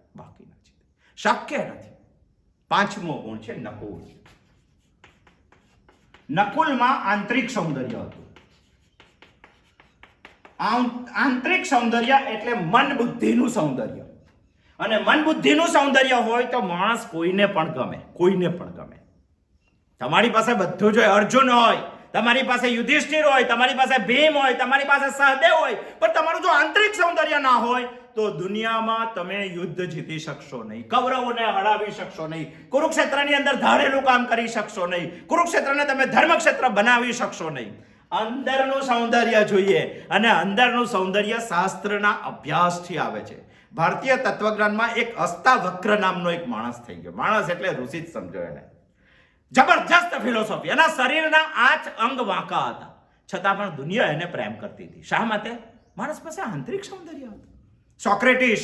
શક્ય નથી. 5મો ગુણ છે નકુલ. નકુલમાં આંતરિક સૌંદર્ય હતું. આંતરિક સૌંદર્ય એટલે મન બુદ્ધિનું સૌંદર્ય. અને મન બુદ્ધિનું સૌંદર્ય હોય તો માણસ કોઈને પણ ગમે, કોઈને પણ ગમે. તમારી પાસે બધું જ હોય, અર્જુન હોય, તમારી પાસે યુધિષ્ઠિર હોય, તમારી પાસે ભીમ હોય, તમારી પાસે સહદેવ હોય, પણ તમારું જો આંતરિક સૌંદર્ય ના હોય તો દુનિયામાં તમે યુદ્ધ જીતી શકશો નહીં, કૌરવોને હરાવી શકશો નહીં, કુરુક્ષેત્રની અંદર ધારેલું કામ કરી શકશો નહીં, કુરુક્ષેત્રને તમે ધર્મક્ષેત્ર બનાવી શકશો નહીં. અંદરનું સૌંદર્ય જોઈએ અને અંદરનું સૌંદર્ય શાસ્ત્રના અભ્યાસથી આવે છે. ભારતીય તત્વજ્ઞાનમાં એક અષ્ટાવક્ર નામનો એક માણસ થઈ ગયો. માણસ એટલે ઋષિ જ સમજો એને. જબરજસ્ત ફિલોસોફી. એના શરીરના 8 અંગ વાંકા હતા, છતાં પણ દુનિયા એને પ્રેમ કરતી હતી. શા માટે? માણસ પાસે આંતરિક સૌંદર્ય હતું. સોક્રેટિસ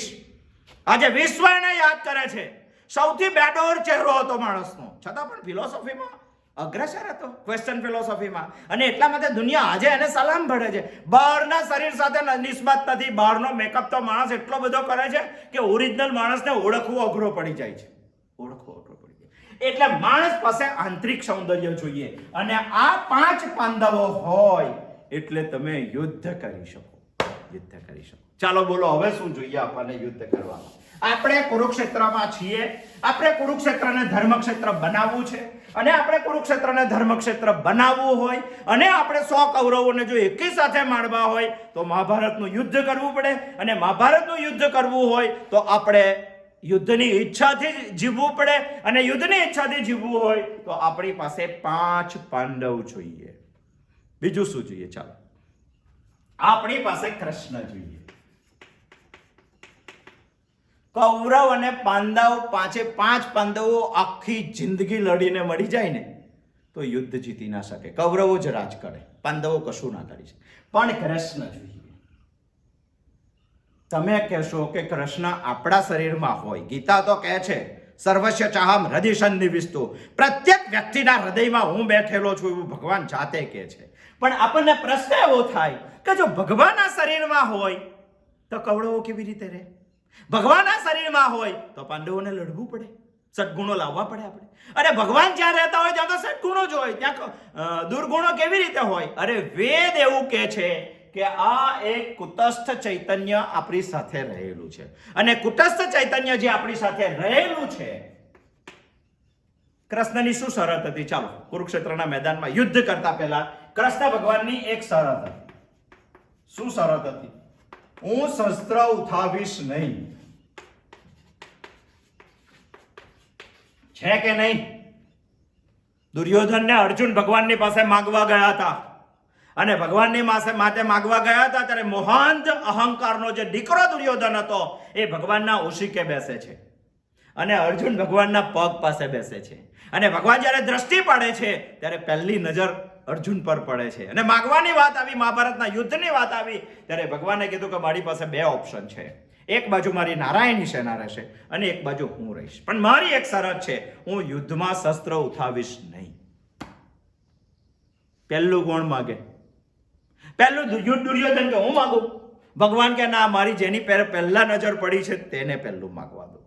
આજે વિશ્વ એને યાદ કરે છે. સૌથી બેડોર ચહેરો હતો માણસનો, છતાં પણ ફિલોસોફીમાં અગ્રેસર હતો, ક્વેશ્ચન ફિલોસોફીમાં. અને એટલા માટે દુનિયા આજે એને સલામ ભળે છે. બહારના શરીર સાથે નિસ્બત નથી. બહારનો મેકઅપ તો માણસ એટલો બધો કરે છે કે ઓરિજિનલ માણસને ઓળખવું અઘરો પડી જાય છે. એટલે માણસ પાસે આંતરિક સૌંદર્ય જોઈએ અને આ 5 પાંડવો હોય એટલે તમે યુદ્ધ કરી શકો. ચાલો બોલો, હવે શું જોઈએ આપણને યુદ્ધ કરવામાં? આપણે કુરુક્ષેત્રમાં છીએ. આપણે કુરુક્ષેત્રને ધર્મક્ષેત્ર બનાવવું છે અને આપણે કુરુક્ષેત્રને ધર્મક્ષેત્ર બનાવવું હોય અને આપણે 100 કૌરવોને જો એકી સાથે મારવા હોય તો મહાભારતનું યુદ્ધ કરવું પડે. અને મહાભારતનું યુદ્ધ કરવું હોય તો આપણે યુદ્ધની ઈચ્છાથી જીવવું પડે. અને યુદ્ધની ઈચ્છાથી જીવવું હોય તો આપણી પાસે 5 પાંડવ જોઈએ. બીજું શું જોઈએ? ચાલો, આપણી પાસે કૃષ્ણ જોઈએ. કૌરવ અને પાંડવ 5 પાંડવો આખી જિંદગી લડીને મળી જાય ને તો યુદ્ધ જીતી ના શકે. કૌરવો જ રાજ કરે, પાંડવો કશું ના કરી શકે. પણ કૃષ્ણ જોઈએ. તમે કહેશો કે કૃષ્ણ આપણા શરીરમાં હોય. ગીતા તો કહે છે સર્વસ્ય ચાહમ હૃદય સન્નિવિષ્ટો, પ્રત્યેક વ્યક્તિના હૃદયમાં હું બેઠેલો છું, એવું ભગવાન જાતે કહે છે. પણ આપણને પ્રશ્ન એવો થાય કે જો ભગવાનના શરીરમાં હોય તો કૌરવો કેવી રીતે રહે? ભગવાનના શરીરમાં હોય તો પાંડવોને લડવું પડે, સદગુણો લાવવા પડે આપણે. અરે ભગવાન જ્યાં રહેતા હોય ત્યાં તો સદગુણો જ હોય, ત્યાં દુર્ગુણો કેવી રીતે હોય? અરે વેદ એવું કહે છે કે આ એક કુટસ્થ ચૈતન્ય આપણી સાથે રહેલું છે. અને કુટસ્થ ચૈતન્ય જે આપણી સાથે રહેલું છે, કૃષ્ણની શું શરત હતી? ચાલો, કુરુક્ષેત્રના મેદાનમાં યુદ્ધ કરતા પહેલા કૃષ્ણ ભગવાનની એક શરત હતી. શું શરત હતી? હું શસ્ત્ર ઉઠાવીશ નહીં. છે કે નહીં? દુર્યોધન ને અર્જુન ભગવાનની પાસે માંગવા ગયા હતા, અને ભગવાનની માટે માંગવા ગયા હતા ત્યારે મોહાંત અહંકારનો જે દીકરો દુર્યોધન હતો એ ભગવાનના ઓશિકે બેસે છે, અને અર્જુન ભગવાનના પગ પાસે બેસે છે. અને ભગવાન જ્યારે દ્રષ્ટિ પાડે છે ત્યારે પહેલી નજર અર્જુન પર પડે છે. અને માંગવાની વાત આવી, મહાભારતના યુદ્ધની વાત આવી, ત્યારે ભગવાને કીધું કે મારી પાસે બે ઓપ્શન છે. એક બાજુ મારી નારાયણી સેના રહેશે અને એક બાજુ હું રહીશ, પણ મારી એક શરત છે, હું યુદ્ધમાં શસ્ત્ર ઉઠાવીશ નહીં. પહેલું કોણ માગે? પહેલું દુર્યોધન કે હું માગું? ભગવાન કે ના, મારી જેની પહેલા નજર પડી છે તેને પહેલું માગવા દો.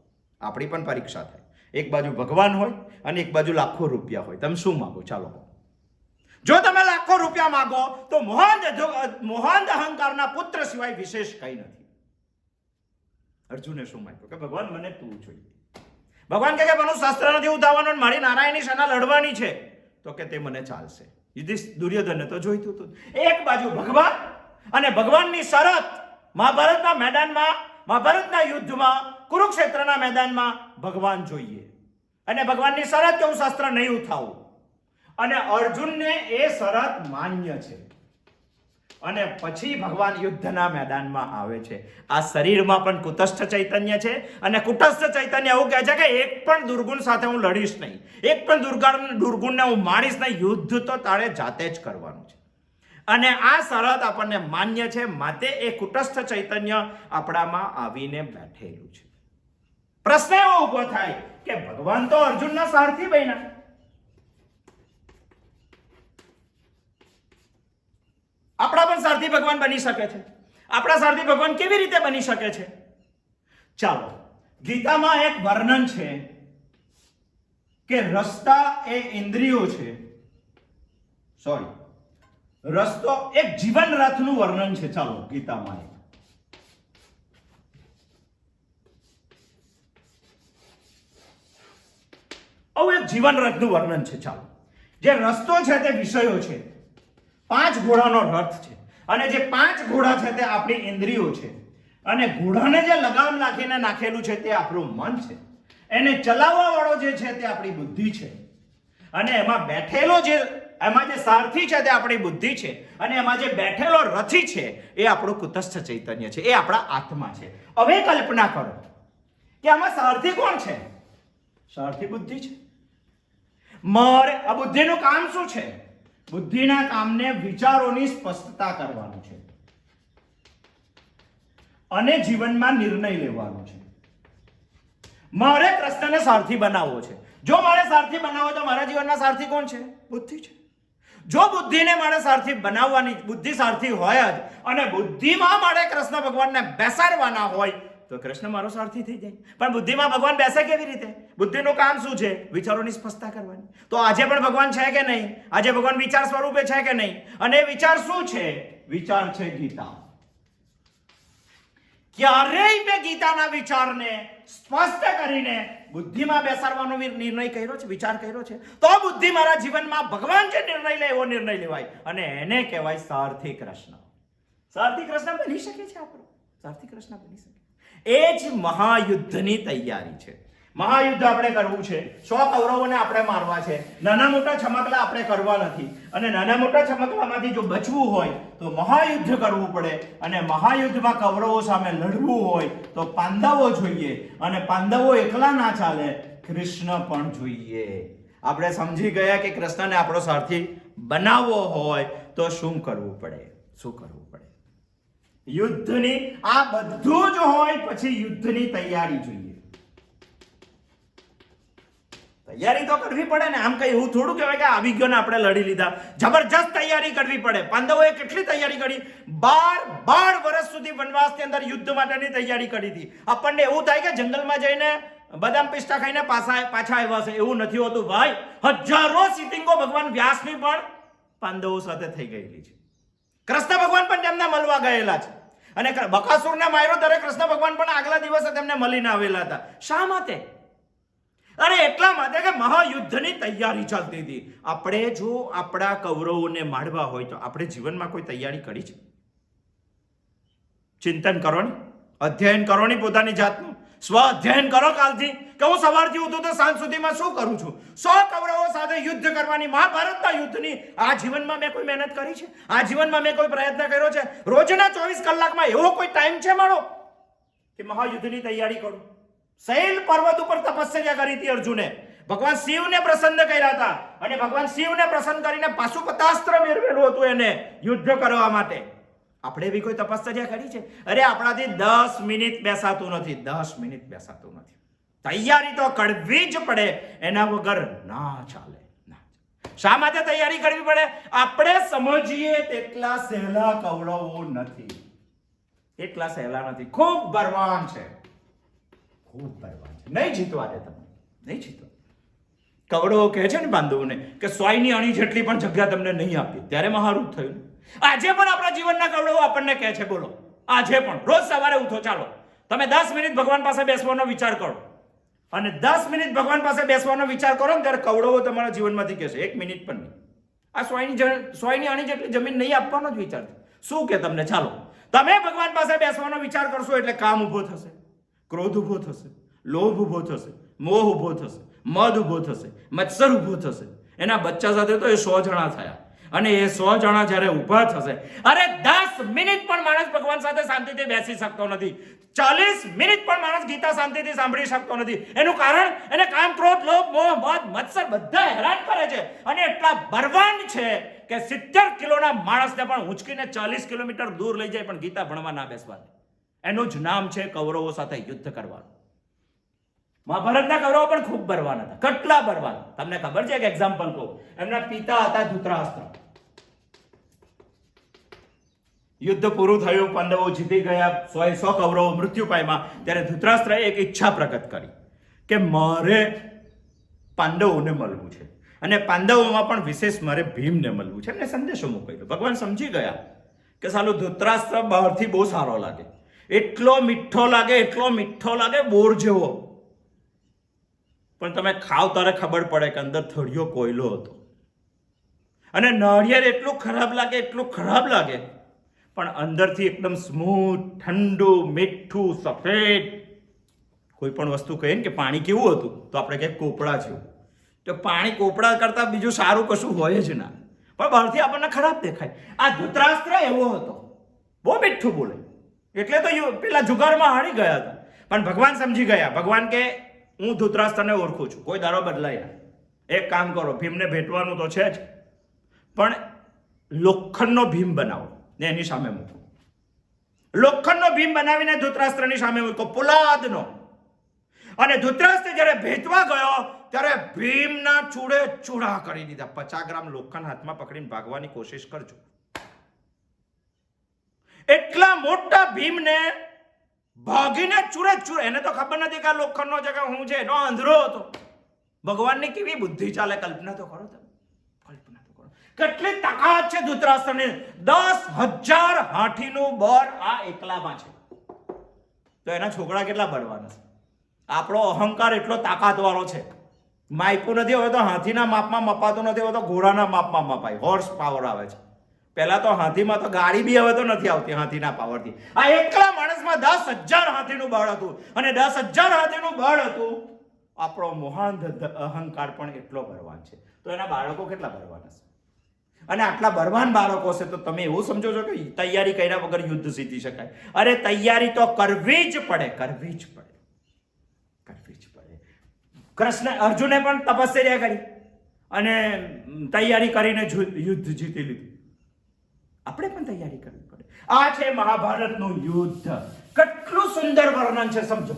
આપણી પણ પરીક્ષા થાય. એક બાજુ ભગવાન હોય અને એક બાજુ લાખો રૂપિયા હોય. તમે શું માગો? ચાલો, જો તમે લાખો રૂપિયા માગો તો મોહાન અહંકારના પુત્ર સિવાય વિશેષ કઈ નથી. અર્જુને શું માગ્યું કે ભગવાન મને તું જોઈએ. ભગવાન કહે કે મને શસ્ત્ર નથી ઉઠાવવાનું, મારી નારાયણની સેના લડવાની છે, તો કે તે મને ચાલશે. દુર્યોધનને તો જોઈતું હતું. એક બાજુ ભગવાન અને ભગવાનની શરત. મહાભારતના મેદાનમાં, મહાભારતના યુદ્ધમાં, કુરુક્ષેત્રના મેદાનમાં ભગવાન જોઈએ, અને ભગવાનની શરત કે હું શસ્ત્ર નહીં ઉઠાવું. અને અર્જુનને એ શરત માન્ય છે, અને પછી ભગવાન યુદ્ધના મેદાનમાં આવે છે. આ શરીરમાં પણ કુટસ્થ ચૈતન્ય છે, અને કુટસ્થ ચૈતન્ય એવું કહે છે કે એક પણ દુર્ગુણ સાથે હું લડીશ નહીં, એક પણ દુર્ગુણને હું મારીશ નહીં. યુદ્ધ તો તારે જાતે જ કરવાનું છે, અને આ શરત આપણને માન્ય છે. માટે એ કુટસ્થ ચૈતન્ય આપણામાં આવીને બેઠેલું છે. પ્રશ્ન એવો ઉભો થાય કે ભગવાન તો અર્જુનના સારથી બન્યા, આપણા પણ સારથી ભગવાન બની શકે છે. આપણા સારથી ભગવાન કેવી રીતે બની શકે છે? ચાલો, ગીતામાં એક વર્ણન છે કે રસ્તા એ ઇન્દ્રિયો છે. સોરી, રસ્તો એક જીવન રથનું વર્ણન છે. ચાલો, ગીતામાં એક જીવન રથનું વર્ણન છે. ચાલો, જે રસ્તો છે તે વિષયો છે, 5 ઘોડાનો રથ છે, અને જે 5 ઘોડા છે તે આપણી ઇન્દ્રિયો છે, અને ઘોડાને જે લગામ નાખીને નાખેલું છે તે આપણું મન છે, એને ચલાવવા વાળો જે છે તે આપણી બુદ્ધિ છે, અને એમાં બેઠેલો એમાં જે સારથી છે તે આપણી બુદ્ધિ છે, અને એમાં જે બેઠેલો રથી છે એ આપણું કુટસ્થ ચૈતન્ય છે, એ આપણા આત્મા છે. હવે કલ્પના કરો કે આમાં સારથી કોણ છે? સારથી બુદ્ધિ છે. આ બુદ્ધિનું કામ શું છે? બુદ્ધિના કામને વિચારોની સ્પષ્ટતા કરવાનું છે, અને જીવનમાં નિર્ણય લેવાનો છે. મારે કૃષ્ણને સારથી બનાવવો છે. જો મારે સારથી બનાવવો તો મારા જીવનમાં સારથી કોણ છે? બુદ્ધિ છે. જો બુદ્ધિને મારે સારથી બનાવવાની, બુદ્ધિ સારથી હોય જ, અને બુદ્ધિમાં મારે કૃષ્ણ ભગવાનને બેસાડવાના હોય તો કૃષ્ણ મારો સારથી થઈ જાય. પણ બુદ્ધિમાં ભગવાન બેસે કેવી રીતે? બુદ્ધિનું કામ શું છે? વિચારોની સ્પષ્ટતા કરવાની. તો આજે પણ ભગવાન છે કે નહીં? આજે ભગવાન વિચાર સ્વરૂપે છે કે નહીં? અને વિચાર શું છે? વિચાર છે ગીતા. ક્યારેય મેં ગીતાના વિચારને સ્પષ્ટ કરીને બુદ્ધિમાં બેસાડવાનો નિર્ણય કર્યો છે, વિચાર કર્યો છે, તો બુદ્ધિ મારા જીવનમાં ભગવાન જે નિર્ણય લે એવો નિર્ણય લેવાય, અને એને કહેવાય સારથી કૃષ્ણ. સારથી કૃષ્ણ બની શકે છે આપણો. સારથી કૃષ્ણ બની શકે. એ જ મહાયુદ્ધની તૈયારી છે. મહાયુદ્ધ આપણે કરવું છે. 100 કૌરવોને આપણે મારવા છે. નાના મોટા છમકલા આપણે કરવા નથી, અને નાના મોટા છમકલામાંથી જો બચવું હોય તો મહાયુદ્ધ કરવું પડે, અને મહાયુદ્ધમાં કૌરવો સામે લડવું હોય તો પાંડવો જોઈએ, અને પાંડવો એકલા ના ચાલે, કૃષ્ણ પણ જોઈએ. આપણે સમજી ગયા કે કૃષ્ણને આપણો સારથી બનાવવો હોય તો શું કરવું પડે? શું કરવું પડે? યુદ્ધની આ બધું જ હોય પછી યુદ્ધની તૈયારી જોઈએ. તૈયારી તો કરવી પડે ને. આમ કઈ એવું થોડું કહેવાય કે આવી ગયો ને આપણે લડી લીધા. જબરજસ્ત તૈયારી કરવી પડે. પાંડવોએ કેટલી તૈયારી કરી? 12 વર્ષ સુધી વનવાસની અંદર યુદ્ધ માટેની તૈયારી કરી હતી. આપણને એવું થાય કે જંગલમાં જઈને બદામ પિસ્તા ખાઈને પાછા આવ્યા છે. એવું નથી હોતું ભાઈ. હજારો સિટિંગો ભગવાન વ્યાસની પણ પાંડવો સાથે થઈ ગયેલી છે. કૃષ્ણ ભગવાન પણ તેમના મળવા ગયેલા છે. અને બકાસુરને માર્યો ત્યારે કૃષ્ણ ભગવાન પણ આગલા દિવસે તેમને મળીને આવેલા હતા. શા માટે? અરે એટલા માટે કે મહાયુદ્ધની તૈયારી ચાલતી હતી. આપણે જો આપણા કૌરવોને મારવા હોય તો આપણે જીવનમાં કોઈ તૈયારી કરી છે? ચિંતન કરો ને, અધ્યયન કરો ને પોતાની જાતનું. સ્વ અધ્યયન કરો કાલથી કે હું સવારથી ઉઠું તો સાંજ સુધીમાં શું કરું છું. 100 કૌરવો સાથે યુદ્ધ કરવાની, મહાભારતના યુદ્ધની આ જીવનમાં મેં કોઈ મહેનત કરી છે? આ જીવનમાં મેં કોઈ પ્રયત્ન કર્યો છે? રોજના 24 કલાકમાં એવો કોઈ ટાઈમ છે મારો કે મહાયુદ્ધની તૈયારી કરું? શૈલ પર્વત ઉપર તપસ્યા કરી હતી અર્જુને. ભગવાન શિવને પ્રસન્ન કર્યા હતા અને ભગવાન શિવને પ્રસન્ન કરીને પાશુપતાસ્ત્ર મેળવેલું હતું એને યુદ્ધ કરવા માટે. આપણે બી કોઈ તપસ્યા કરી છે? અરે આપણાથી 10 મિનિટ બેસાતું નથી. 10 મિનિટ બેસાતું નથી. તૈયારી તો કરવી જ પડે. એના વગર ના ચાલે. શા માટે તૈયારી કરવી પડે? આપણે સમજીએ તેટલા સહેલા કૌરવો નથી. એટલા સહેલા નથી. ખૂબ બળવાન છે. ખૂબ બળવાન છે. નહીં જીતવા દે તમને. નહીં જીતવા. કૌરવો કહે છે ને પાંડવોને કે 100 ની અણી જેટલી પણ જગ્યા તમને નહીં આપી. ત્યારે મહારુદ્ધ થયું. આજે પણ આપણા જીવનના કૌરવો આપણને કહે છે, બોલો આજે પણ રોજ સવારે ઉઠો, ચાલો તમે 10 મિનિટ ભગવાન પાસે બેસવાનો વિચાર કરો. અને 10 મિનિટ ભગવાન પાસે બેસવાનો વિચાર કરો ને ત્યારે કૌરવો તમારા જીવનમાંથી કહેશે 1 મિનિટ પણ નહીં. આ 100 ની અણી જેટલી જમીન નહીં આપવાનો જ વિચાર. શું કે તમને? ચાલો તમે ભગવાન પાસે બેસવાનો વિચાર કરશો એટલે કામ ઉભો થશે, ક્રોધ ઉભો થશે, લોભ ઉભો થશે, મોહ ઉભો થશે, મદ ઉભો થશે, મત્સર ઉભો થશે. એના બચ્ચા સાથે તો એ 100 જણા થયા. અને એ 100 જણા જ્યારે ઊભા થશે, અરે 10 મિનિટ પણ માણસ ભગવાન સાથે શાંતિથી બેસી શકતો નથી. 40 મિનિટ પણ માણસ ગીતા શાંતિથી સાંભળી શકતો નથી. એનું કારણ એને કામ, ક્રોધ, લોભ, મોહ, મદ, મત્સર બધા હેરાન કરે છે. અને એટલા બળવાન છે કે 70 કિલોના માણસને પણ ઉંચકીને 40 કિલોમીટર દૂર લઈ જાય પણ ગીતા ભણવા ના બેસવા. એનું જ નામ છે કૌરવો સાથે યુદ્ધ કરવાનું. મહાભારતના કૌરવો પણ ખૂબ બળવાન હતા. કેટલા બળવાન તમને ખબર છે? એક એક્ઝામ્પલ કહું. એમના પિતા હતા ધૃતરાષ્ટ્ર. યુદ્ધ પૂરું થયું, પાંડવો જીતી ગયા, 100 કૌરવો મૃત્યુ પામ્યા. ત્યારે ધૃતરાષ્ટ્રએ એક ઈચ્છા પ્રગટ કરી કે મારે પાંડવોને મળવું છે અને પાંડવોમાં પણ વિશેષ મારે ભીમને મળવું છે. એમને સંદેશો મોકલ્યો. ભગવાન સમજી ગયા કે સાલું ધૃતરાષ્ટ્ર બહારથી બહુ સારો લાગે, એટલો મીઠો લાગે, એટલો મીઠો લાગે બોર જેવો, પણ તમે ખાવ ત્યારે ખબર પડે કે અંદર થળિયો કોયલો હતો. અને નાળિયેર એટલું ખરાબ લાગે, એટલું ખરાબ લાગે, પણ અંદરથી એકદમ સ્મૂથ, ઠંડુ, મીઠું, સફેદ. કોઈ પણ વસ્તુ કહીએ ને કે પાણી કેવું હતું તો આપણે કહે કોપડા જેવું. તો પાણી કોપડા કરતા બીજું સારું કશું હોય જ ના, પણ બહારથી આપણને ખરાબ દેખાય. આ ધૃતરાષ્ટ્ર એવો હતો, બહુ મીઠું બોલે, એટલે તો પેલા જુગારમાં હારી ગયા હતા. પણ ભગવાન સમજી ગયા. ભગવાન કે હું ધૃતરાષ્ટ્રને ઓળખું છું, કોઈ દારો બદલાય. એક કામ કરો, ભીમને ભેટવાનું તો છે જ, પણ લોખંડનો ભીમ બનાવો ને એની સામે મૂકો. લોખંડનો ભીમ બનાવીને ધૃતરાષ્ટ્રની સામે મૂકો, પોલાદનો. અને ધૃતરાષ્ટ્ર જ્યારે ભેટવા ગયો ત્યારે ભીમના ચૂડે ચૂડા કરી દીધા. 50 ગ્રામ લોખંડ હાથમાં પકડીને ભાગવાની કોશિશ કરજો. એટલા મોટા ભીમને ભાગીને ચૂડે ચૂડે. એને તો ખબર નથી કે આ લોખંડનો છે કે હું છે. એનો આંધળો હતો. ભગવાનની કેવી બુદ્ધિ ચાલે, કલ્પના તો કરો તમે. કલ્પના તો કરો. કેટલી તાકાત છે ધૃતરાષ્ટ્રની. 10,000 હાથીનું બળ આ એકલામાં છે. તો એના છોકરા કેટલા બળવાના છે. આપણો અહંકાર એટલો તાકાતવાળો છે. માયપું નથી, હવે તો હાથીના માપમાં મપાતું નથી, હવે તો ઘોડાના માપમાં મપાય. હોર્સ પાવર આવે છે. પહેલા તો હાથીમાં તો ગાડી બી હવે તો નથી આવતી હાથીના પાવરથી. આ એકલા માણસમાં 10,000 હાથીનું બળ હતું. અને 10,000 હાથીનું બળ હતું. આપણો મહાન અહંકાર પણ એટલો બળવાન છે. તો એના બાળકો કેટલા બળવાન હશે? અને આટલા બળવાન બાળકો છે તો તમે એવું સમજો છો કે તૈયારી કર્યા વગર યુદ્ધ જીતી શકાય? અરે તૈયારી તો કરવી જ પડે, કરવી જ પડે, કરવી જ પડે. કૃષ્ણ અર્જુને પણ તપશ્ચર્યા કરી. અને તૈયારી કરીને યુદ્ધ જીતી લીધું. આપણે પણ તૈયારી કરવી પડે. આ છે મહાભારતનું યુદ્ધ. કેટલું સુંદર વર્ણન છે, સમજો.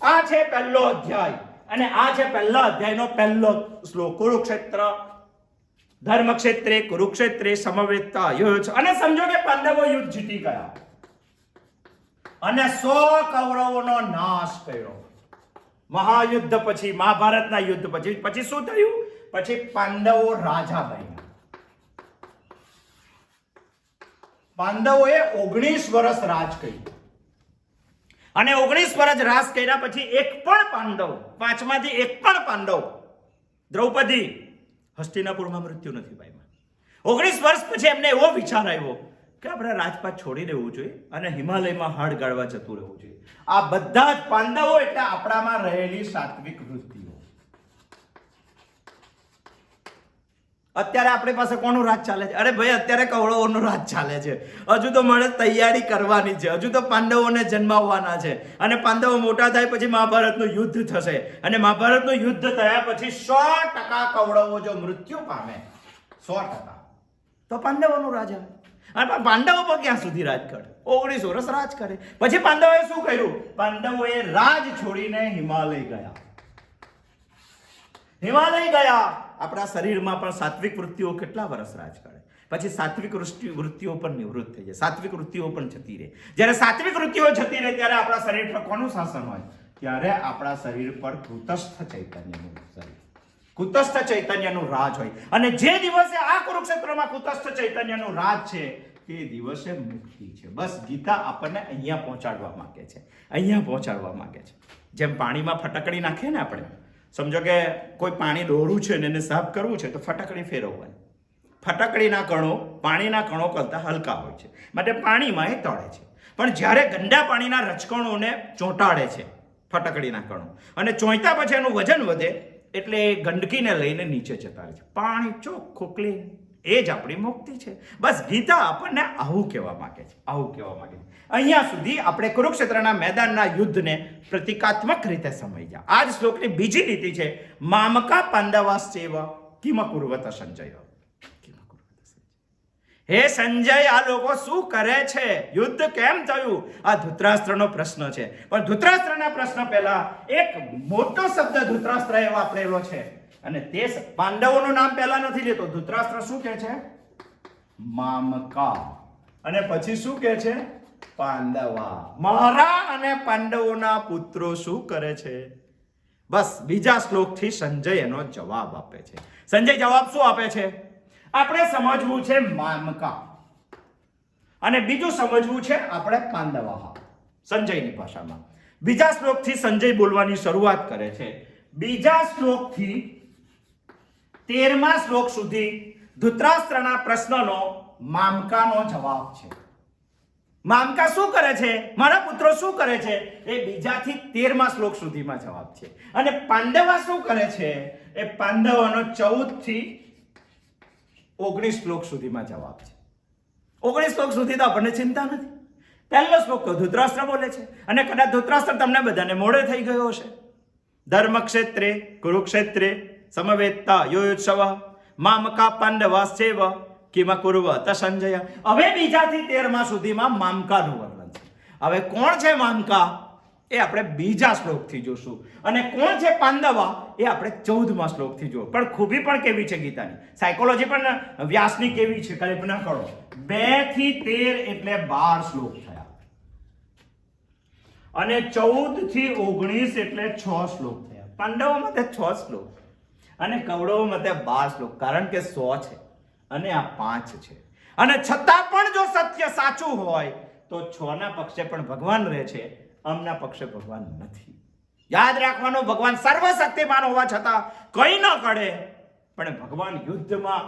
આ છે પહેલો અધ્યાય અને આ છે પહેલા અધ્યાયનો પહેલો શ્લોક. કુરુક્ષેત્ર ધર્મક્ષેત્રે કુરુક્ષેત્રે સમવેતા યુદ્ધ. અને સમજો કે પાંડવો યુદ્ધ જીતી ગયા અને 100 કૌરવોનો નાશ કર્યો. મહાયુદ્ધ પછી, મહાભારતના યુદ્ધ પછી શું થયું? પછી પાંડવો રાજા બન્યા. પાંડવોએ 19 વર્ષ રાજ કર્યું અને 19 વર્ષ રાજ કર્યા પછી એક પણ પાંડવ, 5માંથી એક પણ પાંડવ, દ્રૌપદી, હસ્તિનાપુરમાં મૃત્યુ નથી પામ્યા. 19 વર્ષ પછી એમને એવો વિચાર આવ્યો કે આપણે રાજપાટ છોડી દેવું જોઈએ અને હિમાલયમાં હાડ ગાળવા જતું રહેવું જોઈએ. આ બધા જ પાંડવો એટલે આપણામાં રહેલી સાત્વિક વૃત્તિઓ. અત્યારે આપણી પાસે કોનું રાજ ચાલે છે? અરે ભાઈ, અત્યારે કૌરવોનું રાજ ચાલે છે. હજુ તો મારે તૈયારી કરવાની છે, હજુ તો પાંડવોને જન્માવવાના છે અને પાંડવો મોટા થાય પછી મહાભારતનું યુદ્ધ થશે અને મહાભારતનું યુદ્ધ થયા પછી 100% કૌરવો જો મૃત્યુ પામે, 100%, તો પાંડવોનું રાજ આવે. અને પાંડવો પર ક્યાં સુધી રાજ કરે? 19 વર્ષ રાજ કરે. પછી પાંડવોએ શું કર્યું? પાંડવોએ રાજ છોડીને હિમાલય ગયા. હિમાલય ગયા. આપણા શરીરમાં પણ સાત્વિક વૃત્તિઓ કેટલા વર્ષ રાજ કરે, પછી સાત્વિક વૃત્તિઓ પણ નિવૃત્ત થઈ જાય, સાત્વિક વૃત્તિઓ પણ જતી રહે. જ્યારે સાત્વિક વૃત્તિઓ જતી રહે ત્યારે આપણા શરીર પર કોનું શાસન હોય? ત્યારે આપણા શરીર પર કુટસ્થ ચૈતન્યનું શરીર, કુટસ્થ ચૈતન્યનું રાજ હોય. અને જે દિવસે આ કુરુક્ષેત્રમાં કુટસ્થ ચૈતન્યનું રાજ છે તે દિવસે મુક્તિ છે. બસ ગીતા આપણને અહીંયા પહોંચાડવા માંગે છે, અહીંયા પહોંચાડવા માંગે છે. જેમ પાણીમાં ફટકડી નાખીએ ને આપણે, સમજો કે કોઈ પાણી ડોળું છે ને એને સાફ કરવું છે તો ફટકડી ફેરવવાની. ફટકડીના કણો પાણીના કણો કરતાં હલકા હોય છે, માટે પાણીમાં એ તળે છે. પણ જ્યારે ગંદા પાણીના રજકણોને ચોંટાડે છે ફટકડીના કણો, અને ચોંટ્યા પછી એનું વજન વધે એટલે એ ગંદકીને લઈને નીચે જતા રહે છે. પાણી ચોખ્ખું ક્લીન, એ જ આપણી મુક્તિ છે. બસ ગીતા આપણને આવું કહેવા માંગે છે, આવું કહેવા માંગે છે. અહીંયા સુધી આપણે કુરુક્ષેત્રના મેદાનના યુદ્ધને પ્રતિકાત્મક રીતે સમજ્યા. આ જ શ્લોકની બીજી રીતિ છે, મામકા પાંડવાશ્ચેવ કિમ કુર્વત સંજય. હે સંજય, આ લોકો શું કરે છે? યુદ્ધ કેમ થયું? આ ધૃતરાષ્ટ્રનો પ્રશ્ન છે. પણ ધૃતરાષ્ટ્રના પ્રશ્ન પહેલા એક મોટો શબ્દ ધૃતરાષ્ટ્રએ વાપરેલો છે અને તે પાંડવોનું નામ પહેલા નથી લેતો. ધૃતરાષ્ટ્ર શું કહે છે? મામકા. અને પછી શું કહે છે? પાંડવા. મારા અને પાંડવોના પુત્રો શું કરે છે? બસ બીજા શ્લોકથી સંજય એનો જવાબ આપે છે. સંજય જવાબ શું આપે છે? આપણે સમજવું છે મામકા અને બીજું સમજવું છે આપણે પાંડવા, સંજયની ભાષામાં. બીજા શ્લોકથી સંજય બોલવાની શરૂઆત કરે છે. બીજા શ્લોકથી 13મા શ્લોક સુધી ધૃતરાષ્ટ્રના પ્રશ્નનો મામકાનો જવાબ છે. મામકા શું કરે છે, મારા પુત્રો શું કરે છે, એ બીજાથી 13મા શ્લોક સુધીમાં જવાબ છે. અને પાંડવા શું કરે છે, એ પાંડવાનો 14 થી 19 શ્લોક સુધીમાં જવાબ છે. 19 શ્લોક સુધી તો આપણને ચિંતા નથી. પહેલો શ્લોક તો ધૃતરાષ્ટ્ર બોલે છે અને કદાચ ધૃતરાષ્ટ્ર તમને બધાને મોડે થઈ ગયો હશે. ધર્મક્ષેત્રે કુરુક્ષેત્રે સમવેત્તા યોત્સવ મામકા પાંડવાશ્ચેવ કિમ કુર્વત સંજય. હવે બીજાથી 13મા સુધીમાં મામકાનું વર્ણન છે. હવે કોણ છે મામકા એ આપણે બીજા શ્લોકથી જોશું અને કોણ છે પાંડવા એ આપણે 14મા શ્લોકથી જોશું. પણ ખૂબી પણ કેવી છે ગીતાની, સાયકોલોજી પણ વ્યાસની કેવી છે, કલ્પના કરો. 2 થી 13 એટલે 12 શ્લોક થયા અને 14 થી 19 એટલે 6 શ્લોક થયા. પાંડવો માટે 6 શ્લોક અને કૌરવો માટે 12 શ્લોક, કારણ કે 100 છે અને આ 5 છે. અને છતાં પણ જો સત્ય સાચું હોય તો 6 ના પક્ષે પણ ભગવાન રહે છે, આમના પક્ષે ભગવાન નથી. યાદ રાખવાનું, ભગવાન સર્વશક્તિમાન હોવા છતાં કઈ ન કરે, પણ ભગવાન યુદ્ધમાં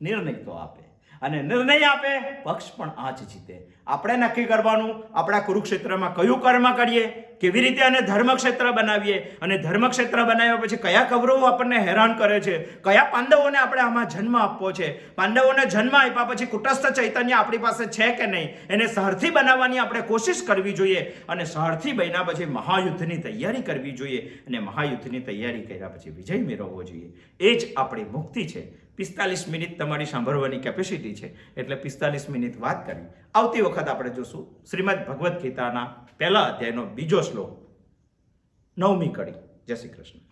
નિર્ણય તો આપે. અને નિર્ણય આપે પક્ષ પણ આ જ જીતે. આપણે નક્કી કરવાનું આપણા કુરુક્ષેત્રમાં કયું કર્મ કરીએ, કેવી રીતે આને ધર્મક્ષેત્ર બનાવીએ, અને ધર્મક્ષેત્ર બનાવ્યા પછી કયા કૌરવો આપણને હેરાન કરે છે, કયા પાંડવોને આપણે આમાં જન્મ આપવો છે, પાંડવોને જન્મ આપ્યા પછી કુટસ્થ ચૈતન્ય આપણી પાસે છે કે નહીં, એને સારથી બનાવવાની આપણે કોશિશ કરવી જોઈએ, અને સારથી બન્યા પછી મહાયુદ્ધની તૈયારી કરવી જોઈએ, અને મહાયુદ્ધની તૈયારી કર્યા પછી વિજય મેળવવો જોઈએ. એ જ આપણી મુક્તિ છે. 45 મિનિટ તમારી સાંભળવાની કેપેસિટી છે, એટલે 45 મિનિટ વાત કરી. આવતી વખત આપણે જોશું શ્રીમદ ભગવદ્ ગીતાના 1લા અધ્યાયનો 2જો શ્લોક, 9મી કડી. જય શ્રી કૃષ્ણ.